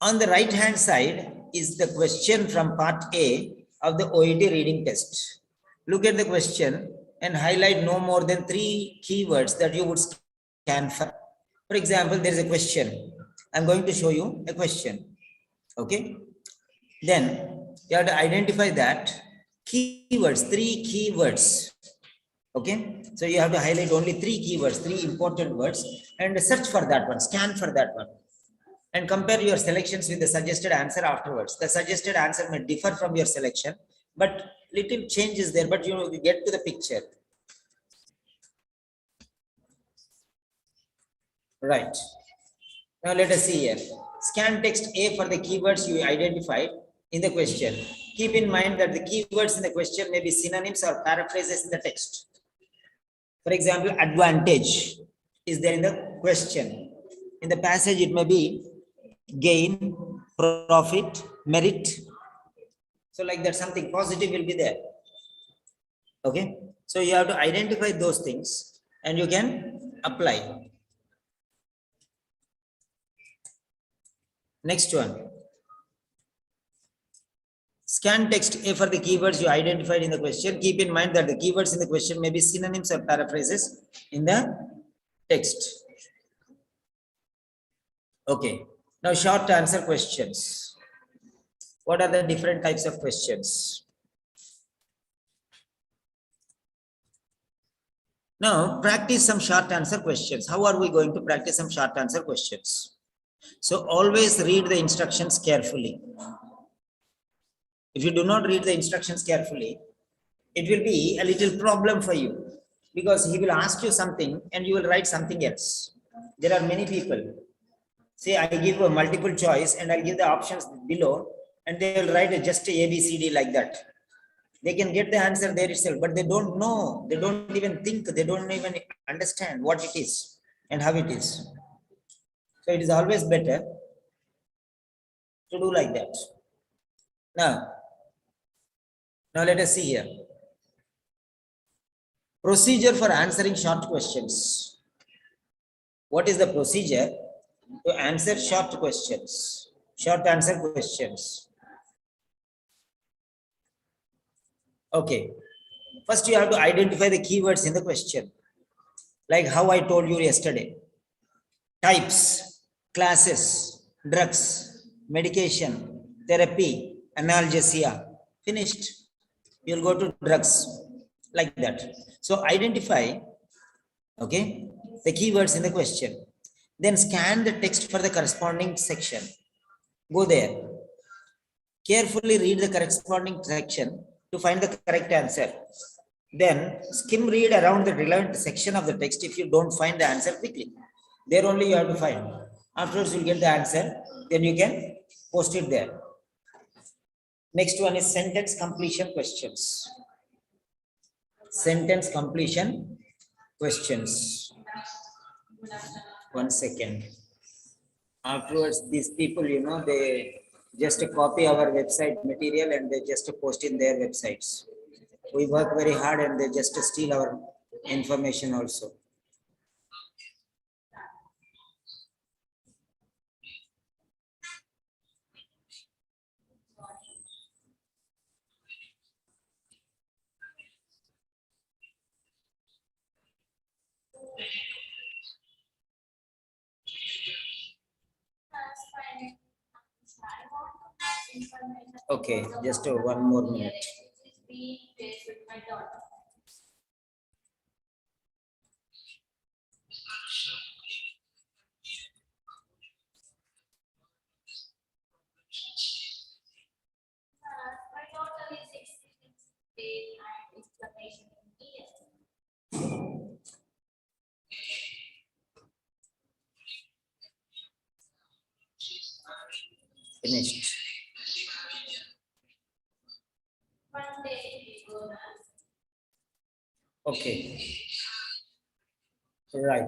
On the right hand side is the question from part A of the OET reading test. Look at the question and highlight no more than 3 keywords that you would scan for. For example, there is a question. I'm going to show you a question. Okay. Then you have to identify that keywords, 3 keywords. Okay. So you have to highlight only 3 keywords, 3 important words, and search for that one, scan for that one. And compare your selections with the suggested answer afterwards. The suggested answer may differ from your selection, but little change is there, but you get to the picture. Right. Now let us see here. Scan text A for the keywords you identified in the question. Keep in mind that the keywords in the question may be synonyms or paraphrases in the text. For example, advantage is there in the question. In the passage, it may be gain, profit, merit. So like that, something positive will be there. Okay, so you have to identify those things and you can apply. Next one, scan text A for the keywords you identified in the question. Keep in mind that the keywords in the question may be synonyms or paraphrases in the text. Okay, now short answer questions. What are the different types of questions? Now practice some short answer questions. How are we going to practice some short answer questions? So always read the instructions carefully. If you do not read the instructions carefully, it will be a little problem for you, because he will ask you something and you will write something else. There are many people. Say I give a multiple choice and I'll give the options below and they will write just A, B, C, D like that. They can get the answer there itself, but they don't know, they don't even think, they don't even understand what it is and how it is. So it is always better to do like that. Now let us see here. Procedure for answering short questions. What is the procedure to answer short questions? Short answer questions. Okay. First, you have to identify the keywords in the question. Like how I told you yesterday. Types, classes, drugs, medication, therapy, analgesia. Finished. You'll go to drugs. Like that. So identify, okay, the keywords in the question. Then scan the text for the corresponding section. Go there. Carefully read the corresponding section to find the correct answer. Then skim read around the relevant section of the text if you don't find the answer quickly. There only you have to find. Afterwards you'll get the answer. Then you can post it there. Next one is sentence completion questions. Sentence completion questions. 1 second. Afterwards, these people, they just copy our website material and they just post in their websites. We work very hard and they just steal our information also. Okay, just one more minute. Finished. Okay. Right.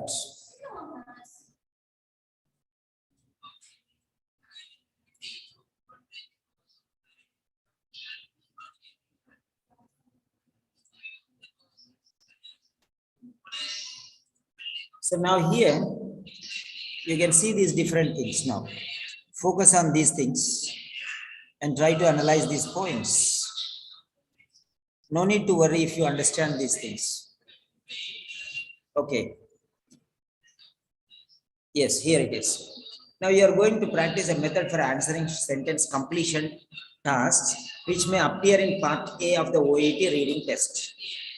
So now here, you can see these different things now. Focus on these things and try to analyze these points. No need to worry if you understand these things. Okay. Yes, here it is. Now you are going to practice a method for answering sentence completion tasks, which may appear in part A of the OET reading test.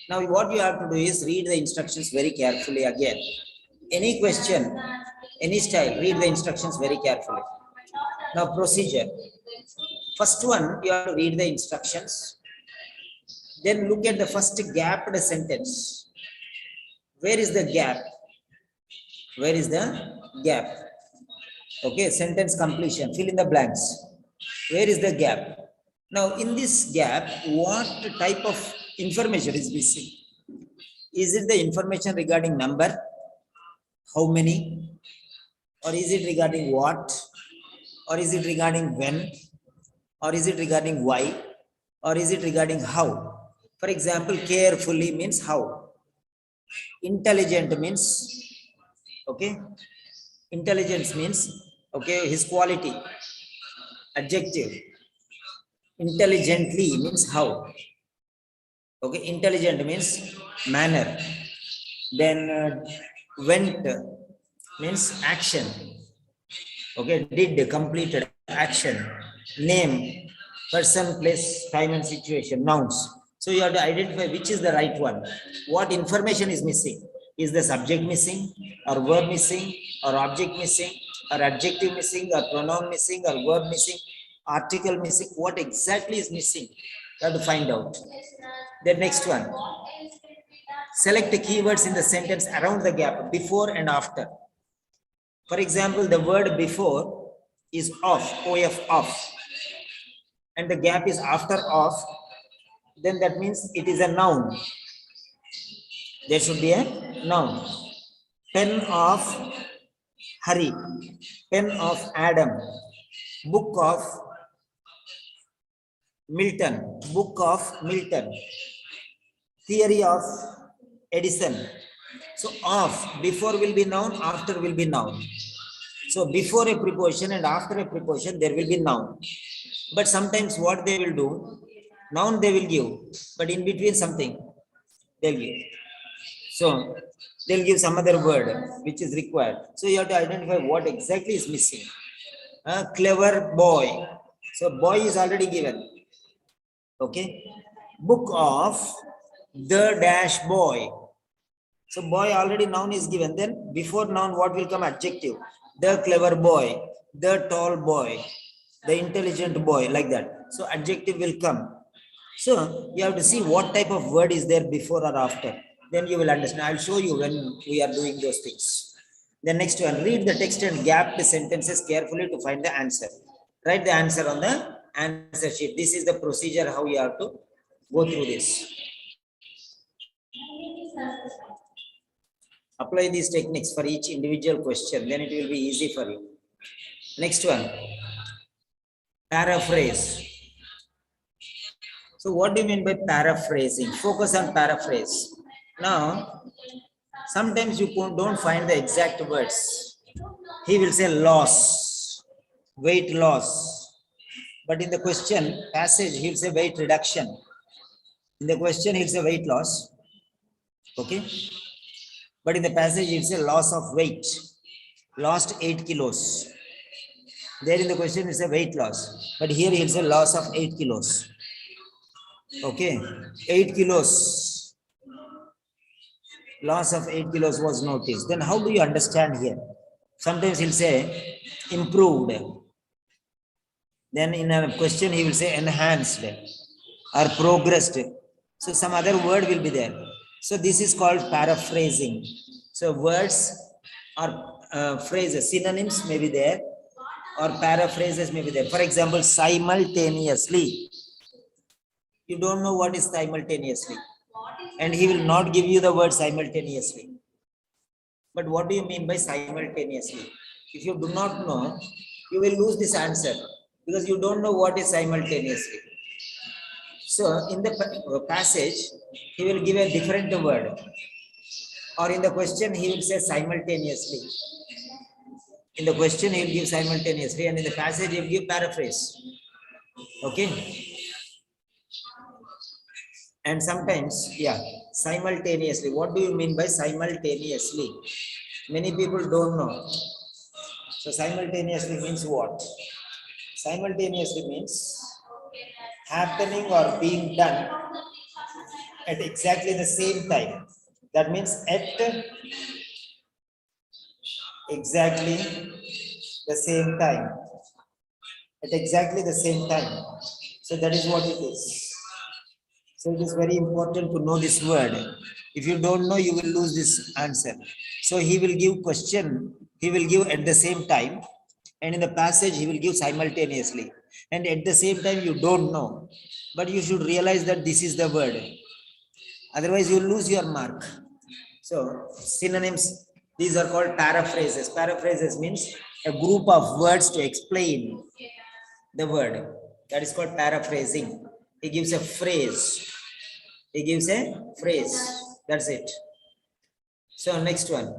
Now what you have to do is read the instructions very carefully again. Any question, any style, read the instructions very carefully. Now procedure. First one, you have to read the instructions. Then look at the first gapped sentence. Where is the gap? Where is the gap? Okay, sentence completion, fill in the blanks. Where is the gap? Now in this gap, what type of information is missing? Is it the information regarding number? How many? Or is it regarding what? Or is it regarding when? or is it regarding why, or is it regarding how? For example, carefully means how. Intelligent means, okay, intelligence means, okay, his quality. Adjective. Intelligently means how. Okay, intelligent means manner. Then went means action. Okay, did, completed, action. Name, person, place, time and situation, nouns. So you have to identify which is the right one. What information is missing? Is the subject missing, or verb missing, or object missing, or adjective missing, or pronoun missing, or verb missing, article missing? What exactly is missing? You have to find out. The next one. Select the keywords in the sentence around the gap, before and after. For example, the word before is off, off, and the gap is after off, then that means it is a noun. There should be a noun. Pen of Hari, pen of Adam, book of Milton, book of Milton, theory of Edison. So of, before will be noun, after will be noun. So before a preposition and after a preposition, there will be noun. But sometimes what they will do, noun they will give, but in between something they'll give. So they'll give some other word which is required. So you have to identify what exactly is missing. Clever boy. So boy is already given. Okay. Book of the dash boy. So boy already noun is given. Then before noun, what will come? Adjective. The clever boy, the tall boy, the intelligent boy, like that. So adjective will come. So you have to see what type of word is there before or after. Then you will understand. I'll show you when we are doing those things. The next one, read the text and gap the sentences carefully to find the answer. Write the answer on the answer sheet. This is the procedure how you have to go through this. Apply these techniques for each individual question, then it will be easy for you. Next one, paraphrase. So what do you mean by paraphrasing? Focus on paraphrase. Now, sometimes you don't find the exact words. He will say loss, weight loss. But in the question passage, he will say weight reduction. In the question, he will say weight loss. Okay. But in the passage, it's a loss of weight, lost 8 kilos. There in the question, it's a weight loss. But here, it's a loss of 8 kilos. Okay, 8 kilos. Loss of 8 kilos was noticed. Then how do you understand here? Sometimes he'll say improved. Then in a question, he will say enhanced or progressed. So some other word will be there. So this is called paraphrasing. So words or phrases, synonyms may be there, or paraphrases may be there. For example, simultaneously. You don't know what is simultaneously. And he will not give you the word simultaneously. But what do you mean by simultaneously? If you do not know, you will lose this answer because you don't know what is simultaneously. So in the passage, he will give a different word. Or in the question, he will say simultaneously. In the question, he will give simultaneously, and in the passage, he will give paraphrase. Okay. And sometimes, yeah, simultaneously. What do you mean by simultaneously? Many people don't know. So simultaneously means what? Simultaneously means happening or being done at exactly the same time. That means at exactly the same time. At exactly the same time. So that is what it is. So it is very important to know this word. If you don't know, you will lose this answer. So he will give question, he will give at the same time, and in the passage he will give simultaneously. And at the same time you don't know, but you should realize that this is the word. Otherwise you will lose your mark. So synonyms, these are called paraphrases. Paraphrases means a group of words to explain the word. That is called paraphrasing. He gives a phrase. He gives a phrase. That's it. So next one.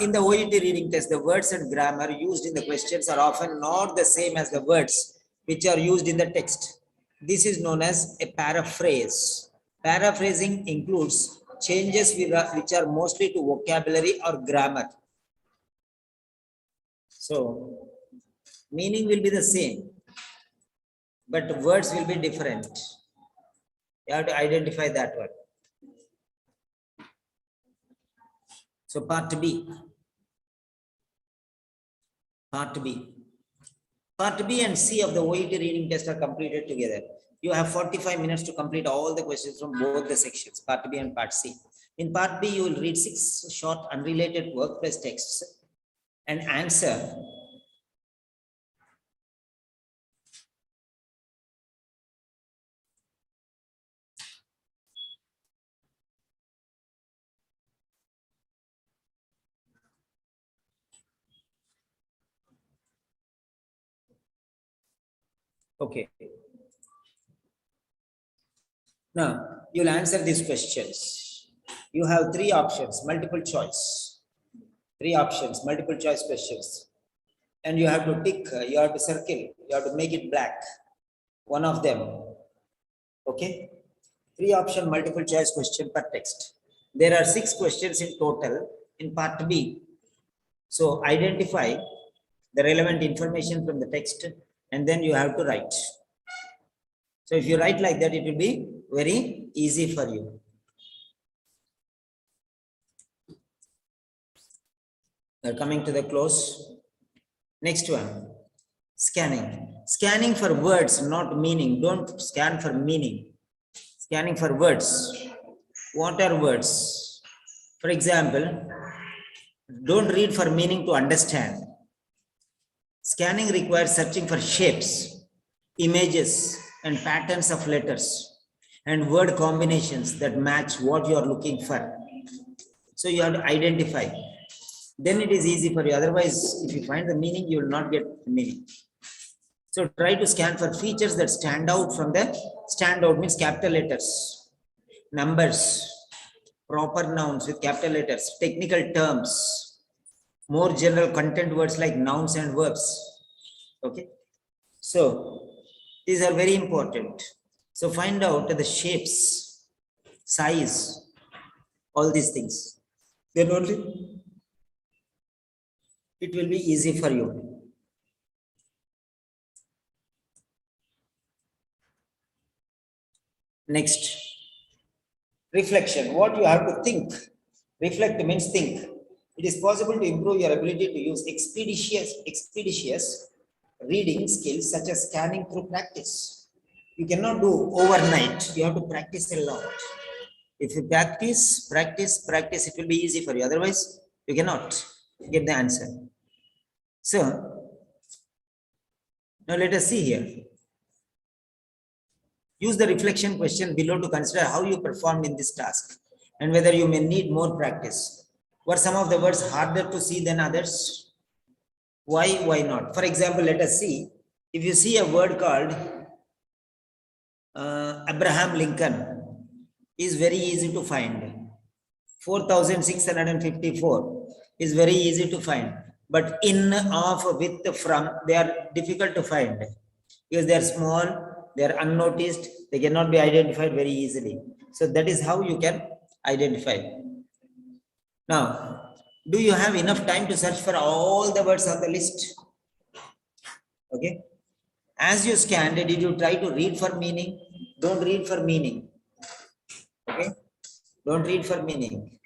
In the OET reading test, the words and grammar used in the questions are often not the same as the words which are used in the text. This is known as a paraphrase. Paraphrasing includes changes which are mostly to vocabulary or grammar. So, meaning will be the same, but words will be different. You have to identify that one. So, part B. Part B. Part B and C of the OET reading test are completed together. You have 45 minutes to complete all the questions from both the sections, part B and part C. In part B, you will read 6 short unrelated workplace texts and answer okay. Now, you'll answer these questions. You have 3 options, multiple choice. 3 options, multiple choice questions. And you have to tick, you have to circle, you have to make it black. One of them. Okay? 3 option multiple choice question per text. There are 6 questions in total in part B. So identify the relevant information from the text and then you have to write. So if you write like that, it will be very easy for you. We are coming to the close. Next one, scanning. Scanning for words, not meaning. Don't scan for meaning. Scanning for words. What are words? For example, don't read for meaning to understand. Scanning requires searching for shapes, images, and patterns of letters and word combinations that match what you are looking for. So you have to identify. Then it is easy for you. Otherwise, if you find the meaning, you will not get the meaning. So try to scan for features that stand out from the stand out means capital letters, numbers, proper nouns with capital letters, technical terms, more general content words like nouns and verbs. Okay. So these are very important. So find out the shapes, size, all these things. Then only it will be easy for you. Next, reflection. What you have to think. Reflect means think. It is possible to improve your ability to use expeditious reading skills such as scanning through practice. You cannot do overnight. You have to practice a lot. If you practice, it will be easy for you. Otherwise, you cannot get the answer. So, now let us see here. Use the reflection question below to consider how you performed in this task and whether you may need more practice. Were some of the words harder to see than others? Why not? For example, let us see. If you see a word called Abraham Lincoln, is very easy to find. 4,654 is very easy to find. But in, of, with, from, they are difficult to find because they are small, they are unnoticed, they cannot be identified very easily. So that is how you can identify. Now, do you have enough time to search for all the words on the list? Okay. As you scanned, did you try to read for meaning? Don't read for meaning. Okay. Don't read for meaning.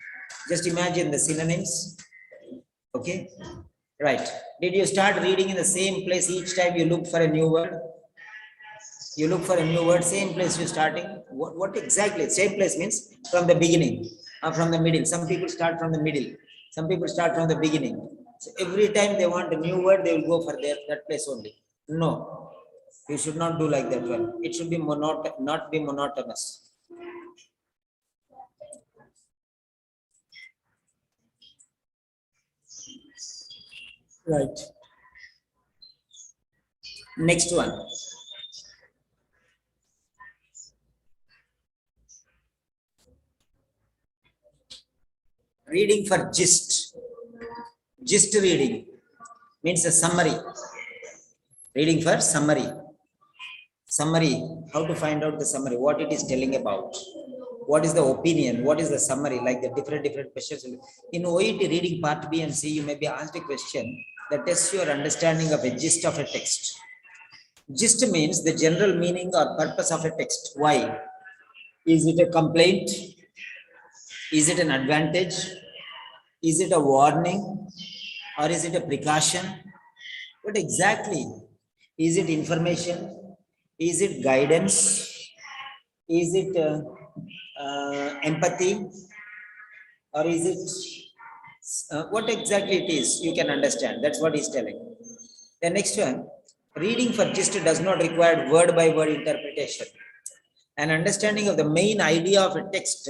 Just imagine the synonyms. Okay. Right. Did you start reading in the same place each time you look for a new word? You look for a new word, same place you're starting. What exactly? Same place means from the beginning or from the middle. Some people start from the middle. Some people start from the beginning. So every time they want a new word, they will go for that place only. No, you should not do like that one. It should be not be monotonous. Right. Next one. Reading for gist. Gist reading means a summary. Reading for summary. Summary, how to find out the summary, what it is telling about, what is the opinion, what is the summary, like the different questions. In OET reading part B and C, you may be asked a question that tests your understanding of a gist of a text. Gist means the general meaning or purpose of a text. Why? Is it a complaint? Is it an advantage? Is it a warning? Or is it a precaution? What exactly? Is it information? Is it guidance? Is it empathy? Or is it what exactly it is? You can understand. That's what he's telling. The next one, reading for gist does not require word by word interpretation. An understanding of the main idea of a text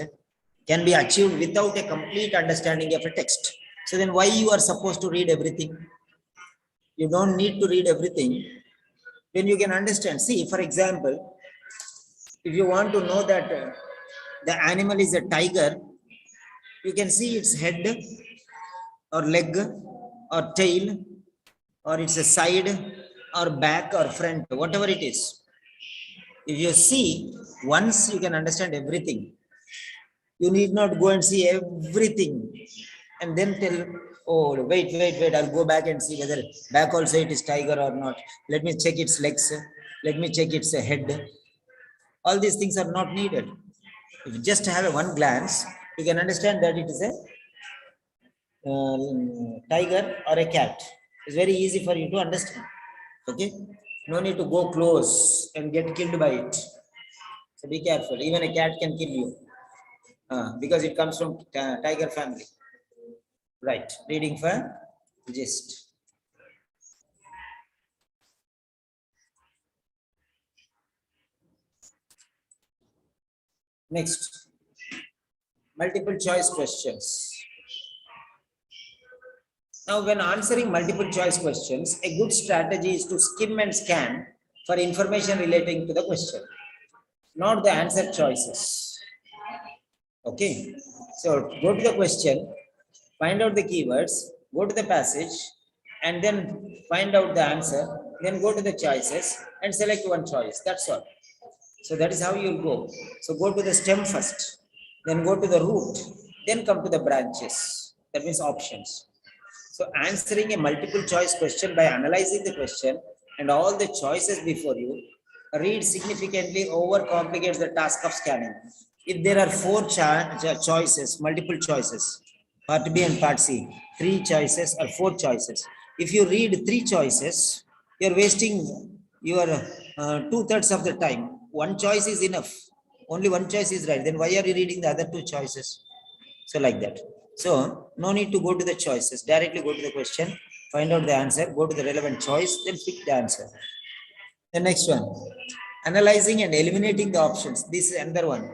can be achieved without a complete understanding of a text. So then why you are supposed to read everything? You don't need to read everything. Then you can understand. See, for example, if you want to know that the animal is a tiger, you can see its head or leg or tail, or it's a side or back or front, whatever it is. If you see once, you can understand everything. You need not go and see everything and then tell, oh, wait, I'll go back and see whether back also it is tiger or not. Let me check its legs. Let me check its head. All these things are not needed. If you just have a one glance, you can understand that it is a tiger or a cat. It's very easy for you to understand. Okay, no need to go close and get killed by it. So be careful. Even a cat can kill you because it comes from tiger family. Right. Reading for gist. Next, multiple choice questions. Now, when answering multiple choice questions, a good strategy is to skim and scan for information relating to the question, not the answer choices. Okay, so go to the question, find out the keywords, go to the passage, and then find out the answer, then go to the choices and select one choice. That's all. So that is how you'll go. So go to the stem first, then go to the root, then come to the branches. That means options. So answering a multiple choice question by analyzing the question and all the choices before you, read significantly overcomplicates the task of scanning. If there are four choices, multiple choices, part B and part C, three choices or four choices. If you read three choices, you're wasting your 2/3 of the time. One choice is enough. Only one choice is right. Then why are you reading the other two choices? So like that. So no need to go to the choices. Directly go to the question, find out the answer, go to the relevant choice, then pick the answer. The next one, analyzing and eliminating the options. This is another one.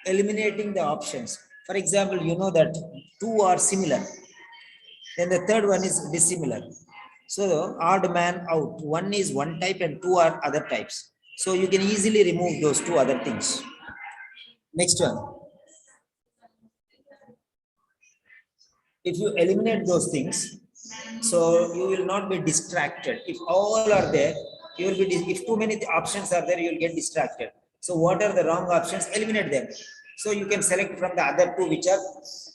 Eliminating the options. For example, you know that two are similar. Then the third one is dissimilar. So odd man out. One is one type and two are other types. So you can easily remove those two other things. Next one. If you eliminate those things, so you will not be distracted. If all are there, you will be, if too many options are there, you will get distracted. So what are the wrong options? Eliminate them. So you can select from the other two which are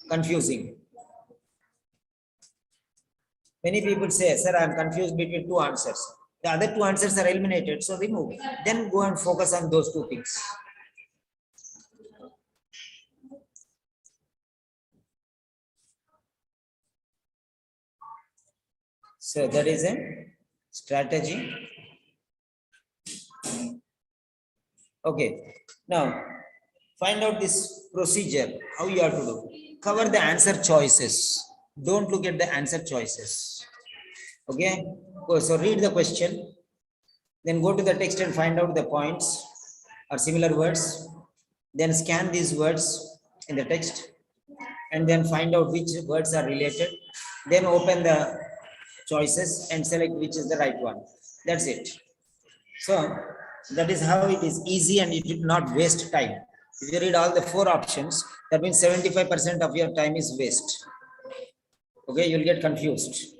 confusing. Many people say, sir, I am confused between two answers. The other two answers are eliminated, so remove. Then go and focus on those two things. So that is a strategy. Okay, now find out this procedure, how you have to do. Cover the answer choices. Don't look at the answer choices. Okay, so read the question, then go to the text and find out the points or similar words. Then scan these words in the text and then find out which words are related. Then open the choices and select which is the right one. That's it. So that is how it is easy and it will not waste time. If you read all the 4 options, that means 75% of your time is waste. Okay, you'll get confused.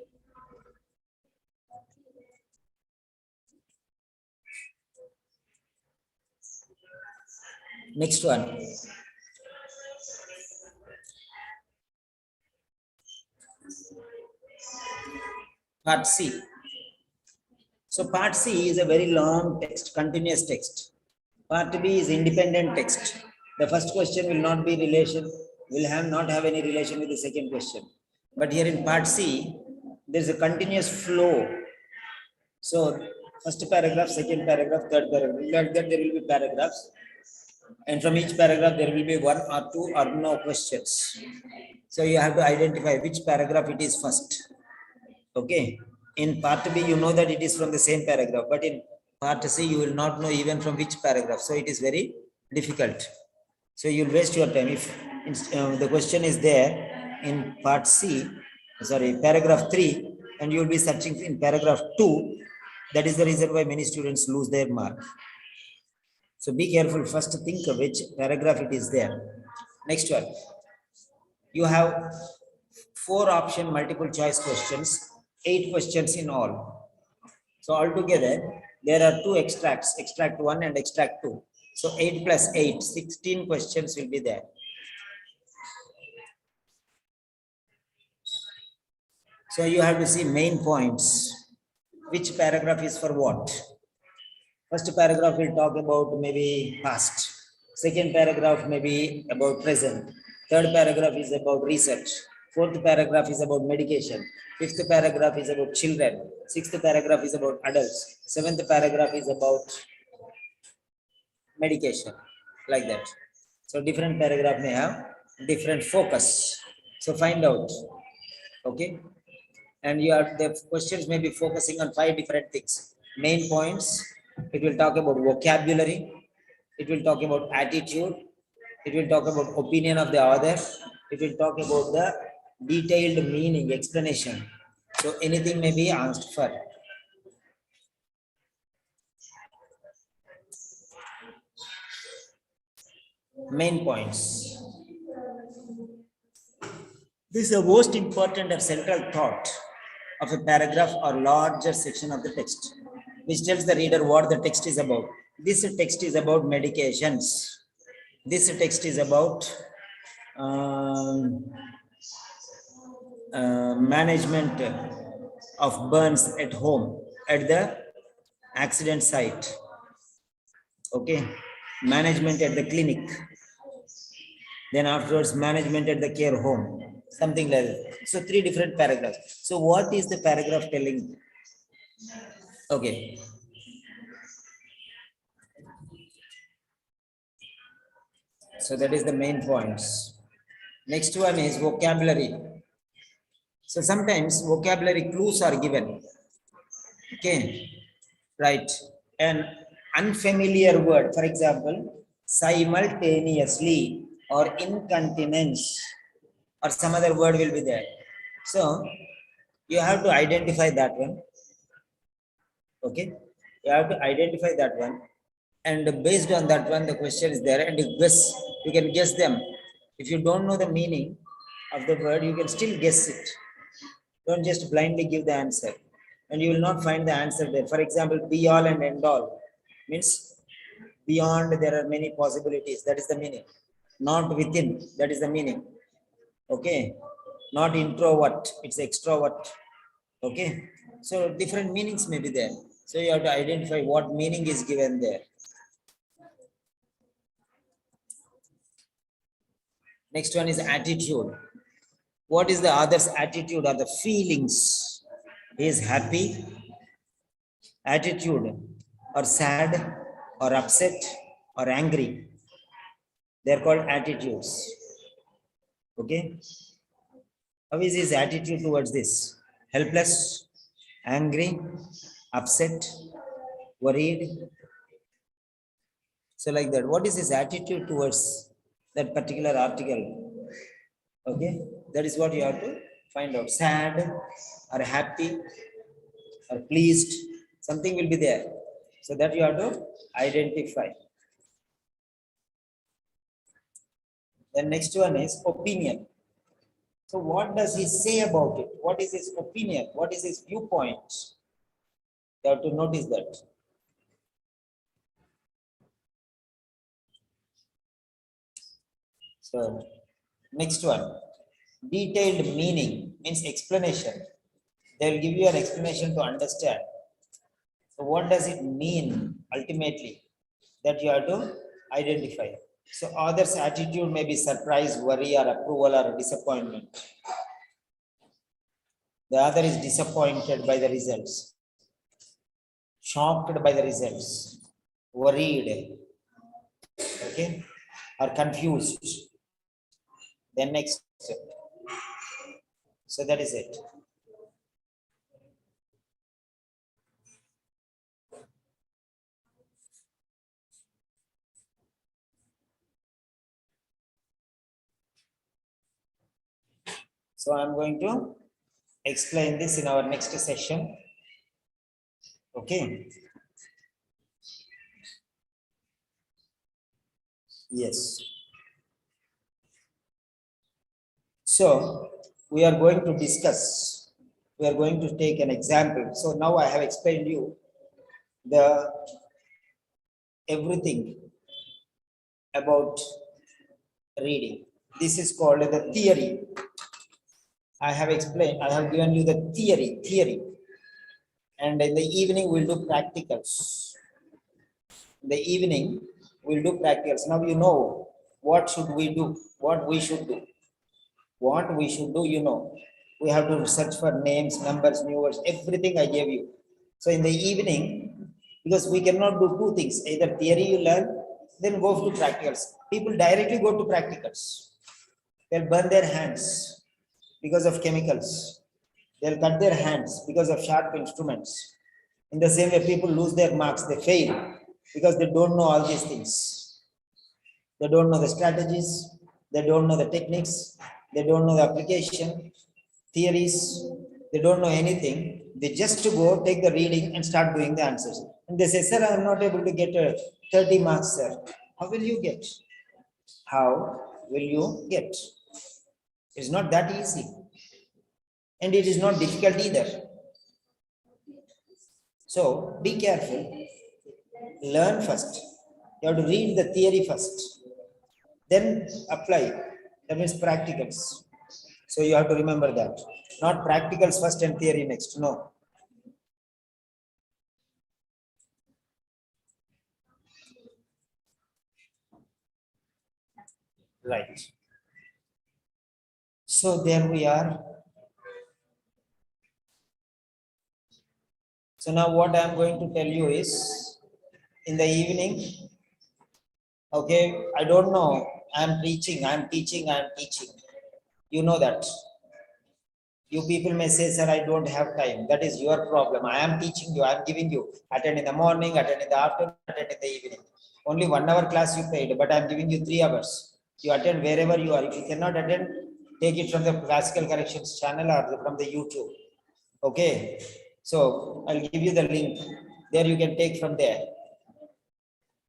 Next one. Part C. So part C is a very long text, continuous text. Part B is independent text. The first question will not be not have any relation with the second question. But here in part C, there is a continuous flow. So first paragraph, second paragraph, third paragraph. Like that there will be paragraphs. And from each paragraph, there will be 1 or 2 or no questions. So you have to identify which paragraph it is first. Okay. In part B, you know that it is from the same paragraph, but in part C, you will not know even from which paragraph. So it is very difficult. So you'll waste your time. If the question is there in part C, paragraph 3, and you will be searching in paragraph 2, that is the reason why many students lose their mark. So be careful. First think of which paragraph it is there. Next one. You have 4 option multiple choice questions, 8 questions in all. So altogether, there are 2 extracts, extract 1 and extract 2. So 8 plus 8, 16 questions will be there. So you have to see main points. Which paragraph is for what? First paragraph will talk about maybe past. Second paragraph may be about present. Third paragraph is about research. Fourth paragraph is about medication. Fifth paragraph is about children. Sixth paragraph is about adults. Seventh paragraph is about medication. Like that. So different paragraph may have different focus. So find out. Okay. And the questions may be focusing on 5 different things. Main points. It will talk about vocabulary. It will talk about attitude. It will talk about opinion of the author. It will talk about the detailed meaning, explanation. So anything may be asked for. Main points. This is the most important or central thought of a paragraph or larger section of the text, which tells the reader what the text is about. This text is about medications. This text is about management of burns at home, at the accident site. Okay, management at the clinic. Then afterwards, management at the care home, something like that. So 3 different paragraphs. So what is the paragraph telling? Okay. So that is the main points. Next one is vocabulary. So sometimes vocabulary clues are given. Okay, right. An unfamiliar word, for example, simultaneously or incontinence or some other word will be there. So you have to identify that one. Okay, you have to identify that one. And based on that one, the question is there, and you can guess them. If you don't know the meaning of the word, you can still guess it. Don't just blindly give the answer, and you will not find the answer there. For example, be all and end all means beyond, there are many possibilities. That is the meaning. Not within, that is the meaning. Okay, not introvert, it's extrovert. Okay, so different meanings may be there. So you have to identify what meaning is given there. Next one is attitude. What is the other's attitude or the feelings? He is happy, attitude, or sad, or upset, or angry. They are called attitudes. Okay. How is his attitude towards this? Helpless, angry, upset, worried. So like that. What is his attitude towards that particular article? Okay. That is what you have to find out. Sad or happy or pleased. Something will be there. So that you have to identify. The next one is opinion. So what does he say about it? What is his opinion? What is his viewpoint? You have to notice that. So next one, detailed meaning means explanation. They will give you an explanation to understand. So what does it mean ultimately? That you have to identify. So author's attitude may be surprise, worry, or approval, or disappointment. The other is disappointed by the results, shocked by the results, worried, okay, or confused. Then next. So that is it. So I'm going to explain this in our next session. Okay. Yes. So we are going to discuss, we are going to take an example. So now I have explained you the everything about reading. This is called the theory. I have explained, I have given you the theory. And in the evening we'll do practicals. In the evening we'll do practicals. Now you know what should we do, what we should do. What we should do, you know. We have to search for names, numbers, new words, everything I gave you. So in the evening, because we cannot do two things, either theory you learn, then go to practicals. People directly go to practicals. They'll burn their hands because of chemicals. They'll cut their hands because of sharp instruments. In the same way, people lose their marks, they fail because they don't know all these things. They don't know the strategies, they don't know the techniques, they don't know the application, theories, they don't know anything. They just go take the reading and start doing the answers. And they say, sir, I am not able to get 30 marks, sir. How will you get? How will you get? It's not that easy. And it is not difficult either. So be careful. Learn first. You have to read the theory first. Then apply. That means practicals. So you have to remember that. Not practicals first and theory next. No. Right. So there we are. So now what I am going to tell you is, in the evening, okay, I don't know, I am teaching. You know that. You people may say, sir, I don't have time. That is your problem. I am teaching you, I am giving you. Attend in the morning, attend in the afternoon, attend in the evening. Only 1 hour class you paid, but I am giving you 3 hours. You attend wherever you are. If you cannot attend, take it from the classical corrections channel or from the YouTube. Okay. So I'll give you the link. There you can take from there.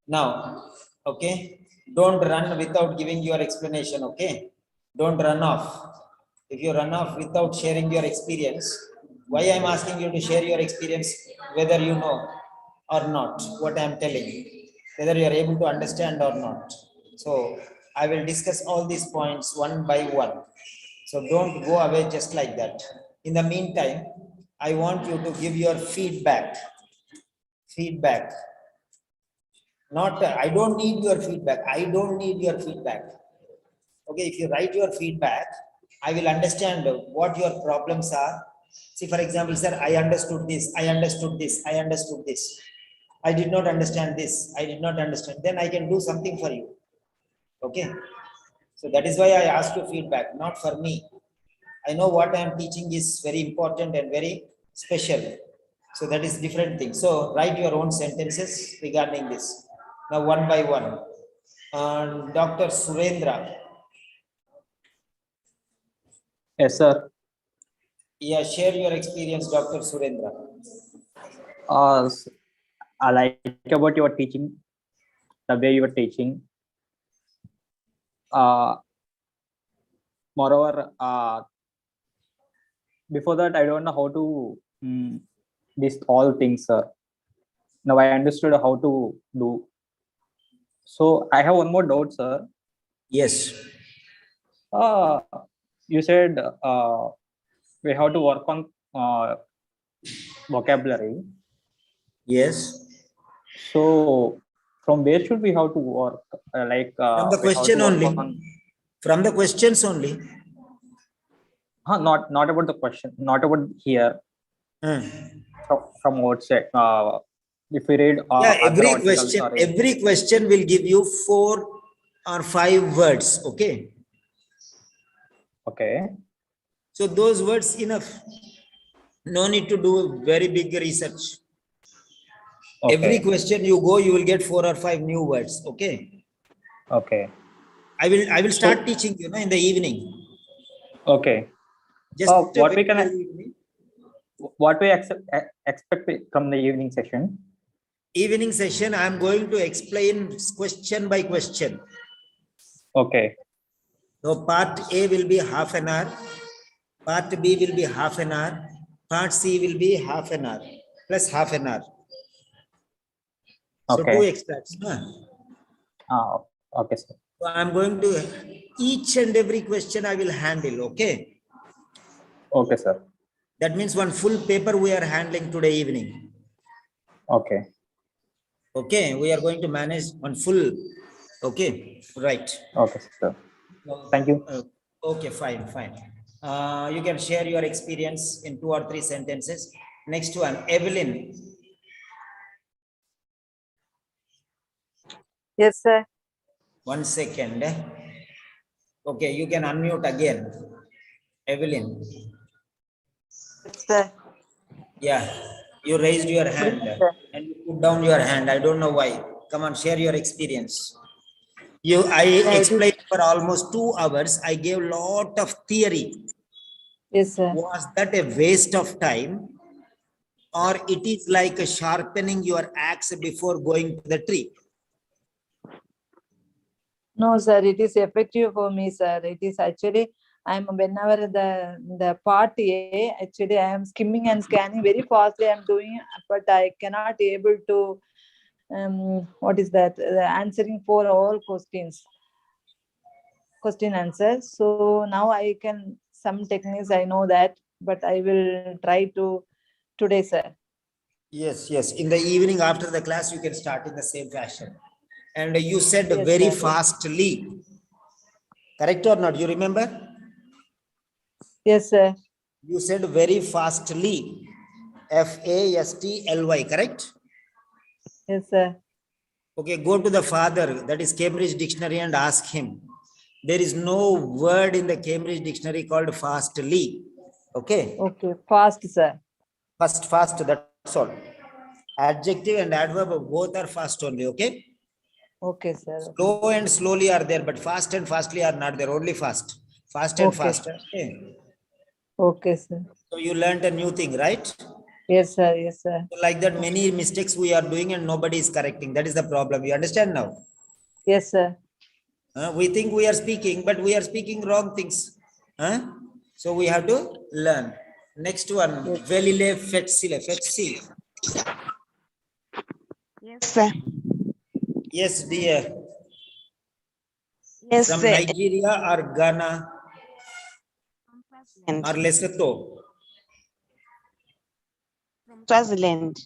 Now, okay. Don't run without giving your explanation. Okay. Don't run off. If you run off without sharing your experience, why I'm asking you to share your experience, whether you know or not what I'm telling you, whether you are able to understand or not. So I will discuss all these points one by one. So don't go away just like that. In the meantime, I want you to give your feedback. Feedback. Not, I don't need your feedback. I don't need your feedback. Okay, if you write your feedback, I will understand what your problems are. See, for example, sir, I understood this, I understood this, I understood this. I did not understand this, I did not understand. Then I can do something for you. Okay. So that is why I asked you feedback, not for me. I know what I am teaching is very important and very special. So that is different thing. So write your own sentences regarding this. Now one by one. Dr. Surendra. Yes, sir. Yeah, share your experience, Dr. Surendra. Uh, I like about your teaching, the way you are teaching. Moreover, before that, I don't know how to these all things, sir. Now I understood how to do. So I have one more doubt, sir. Yes. You said we have to work on vocabulary. Yes. So from where should we have to work? From the we have to question work only. on. From the questions only. Not about the question, not about here. From outside. If we read Yeah, other articles or every question will give you 4 or 5 words. Okay. Okay. So those words enough. No need to do very big research. Okay. Every question you go, you will get 4 or 5 new words. Okay. Okay. I will start teaching you in the evening. Okay. Just what we can what we expect from the evening session? Evening session, I am going to explain question by question. Okay. So part A will be half an hour, part B will be half an hour, part C will be half an hour plus half an hour. So okay. 2 extracts. Okay, sir. So I'm going to each and every question I will handle. Okay. Okay, sir. That means one full paper we are handling today evening. Okay. Okay, we are going to manage one full. Okay, right. Okay, sir. Thank you. Okay, fine. You can share your experience in 2 or 3 sentences. Next one, Evelyn. Yes, sir. 1 second. Okay, you can unmute again. Evelyn. Yes, sir. Yeah, you raised your hand and you put down your hand. I don't know why. Come on, share your experience. I explained for almost 2 hours. I gave a lot of theory. Yes, sir. Was that a waste of time? Or it is like a sharpening your axe before going to the tree? No, sir. It is effective for me, sir. It is actually, whenever the part A, actually I am skimming and scanning very fastly. I am doing, but I cannot able to, what is that? Answering for all question answers. So now I can, some techniques I know that, but I will try to today, sir. Yes. In the evening after the class, you can start in the same fashion. And you said Yes, very sir. fastly. Correct or not? You remember? Yes, sir. You said very fastly. FASTLY, correct? Yes, sir. Okay, go to the father, that is Cambridge Dictionary, and ask him. There is no word in the Cambridge Dictionary called fastly. Okay. Okay, fast, sir. Fast, that's all. Adjective and adverb both are fast only. Okay. Okay, sir. Slow and slowly are there, but fast and fastly are not there. Only fast. Fast and Okay, fast. sir. Okay. Okay, sir. So you learned a new thing, right? Yes, sir. Yes, sir. So like that, many mistakes we are doing and nobody is correcting. That is the problem. You understand now? Yes, sir. We think we are speaking, but we are speaking wrong things. So we have to learn. Next one, Yes. Velile Fetsi. Yes, sir. Yes, dear. Yes, From sir. Nigeria or Ghana And or Lesotho? from Swaziland.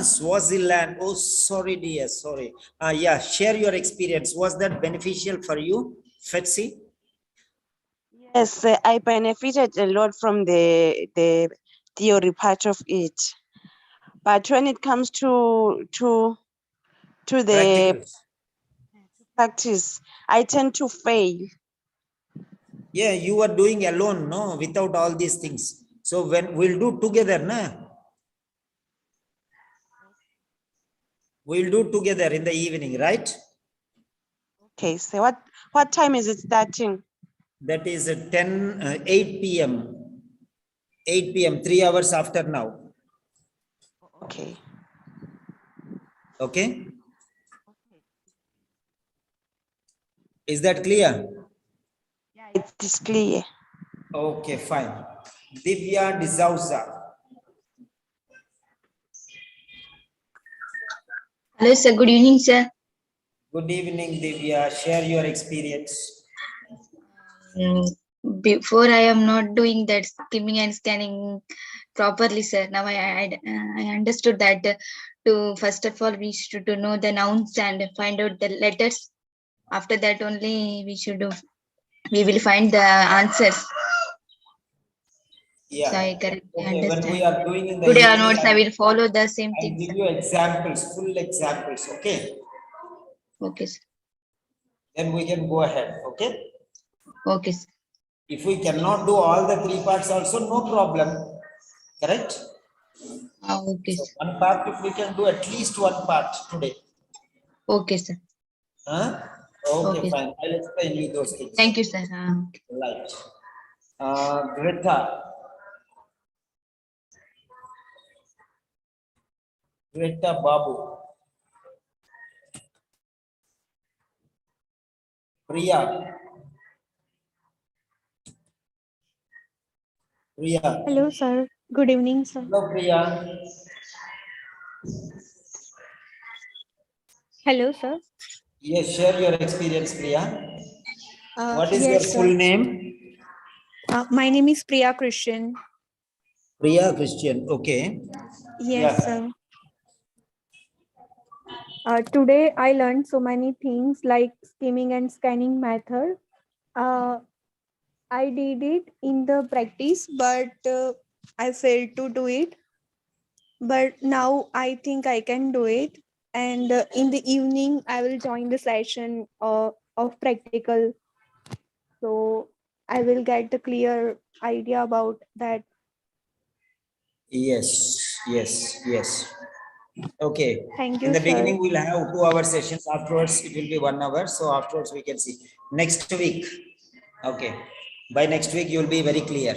Swaziland. Oh, sorry, dear. Sorry. Yeah, share your experience. Was that beneficial for you, Fetsi? Yes, sir, I benefited a lot from the theory part of it. But when it comes to the practice, I tend to fail. Yeah, you are doing alone, no, without all these things. So when we'll do together, na? We'll do together in the evening, right? Okay, so what time is it starting? That is 8 p.m. 8 p.m., 3 hours after now. Okay. Okay. Is that clear? Yeah, it is clear. Okay, fine. Divya D'Souza. Hello, sir. Good evening, sir. Good evening, Divya. Share your experience. Before I am not doing that skimming and scanning properly, sir. Now I understood that to first of all we should to know the nouns and find out the letters. After that only we will find the answers. Yeah. So I correctly Okay, when we understand. are doing in the Today evening, onwards I will follow the same I'll thing, give sir. you examples, full examples. Okay. Okay, sir. Then we can go ahead. Okay. Okay, sir. If we cannot do all the three parts also, no problem. Correct? Okay, So sir. one part, if we can do at least one part today. Okay, sir. Huh? Okay, Okay. fine. I'll explain you those things. Thank you, sir. Right. Greta. Greta Babu. Priya. Priya. Hello, sir. Good evening, sir. Hello, Priya. Hello, sir. Yes, share your experience, Priya. What is your Yes, full sir. name? My name is Priya Christian. Priya Christian. Okay. Yes, Yeah. sir. Today I learned so many things like skimming and scanning method. Uh, I did it in the practice, but I failed to do it. But now I think I can do it. And in the evening, I will join the session of practical. So I will get the clear idea about that. Yes, yes, yes. Okay. Thank In you, the sir. beginning, we'll have 2 hour sessions. Afterwards, it will be 1 hour. So afterwards, we can see next week. Okay. By next week, you will be very clear.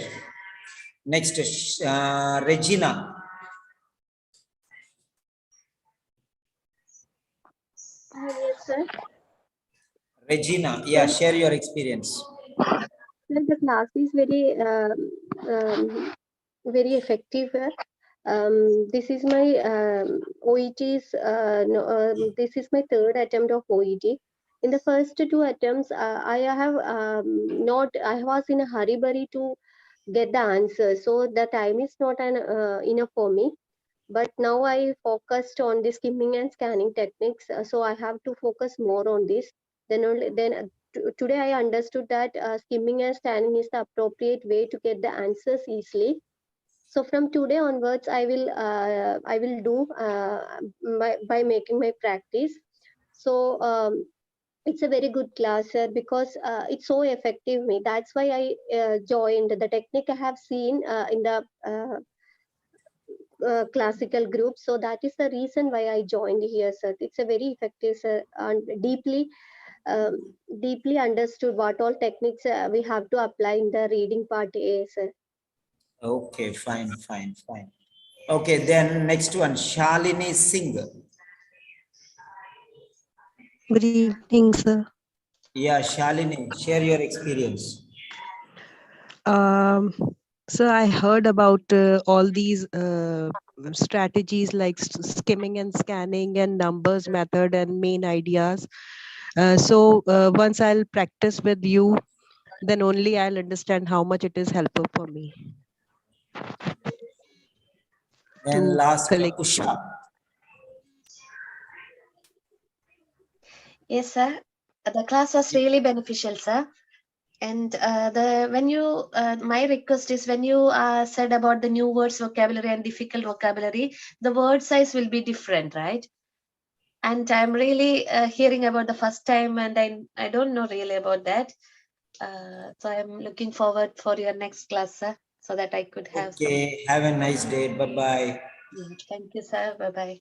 Next, Regina. Yes, sir. Regina, yeah, Sir, share your experience. the class is very effective. This is my OET's. No, this is my third attempt of OET. In the first two attempts, I have not. I was in a hurry to get the answer, so the time is not enough for me. But now I focused on the skimming and scanning techniques, so I have to focus more on this. Today I understood that skimming and scanning is the appropriate way to get the answers easily. So from today onwards, I will do by making my practice. So it's a very good class, sir, because it's so effective me. That's why I joined. The technique I have seen in the classical group, so that is the reason why I joined here, sir. It's a very effective, sir, and deeply understood what all techniques we have to apply in the reading part A, sir. Okay, fine, fine, fine. Okay, then next one, Shalini Singh. Good evening, sir. Yeah, Shalini, share your experience. So I heard about all these strategies like skimming and scanning and numbers method and main ideas. So once I'll practice with you, then only I'll understand how much it is helpful for me And to last, collect. Kusha. Yes, sir. The class was really beneficial, sir. And my request is when you said about the new words vocabulary and difficult vocabulary, the word size will be different, right? And I'm really hearing about the first time, and I don't know really about that. So I'm looking forward for your next class, sir, so that I could have some. Okay, have a nice day. Bye-bye. Thank you, sir. Bye bye.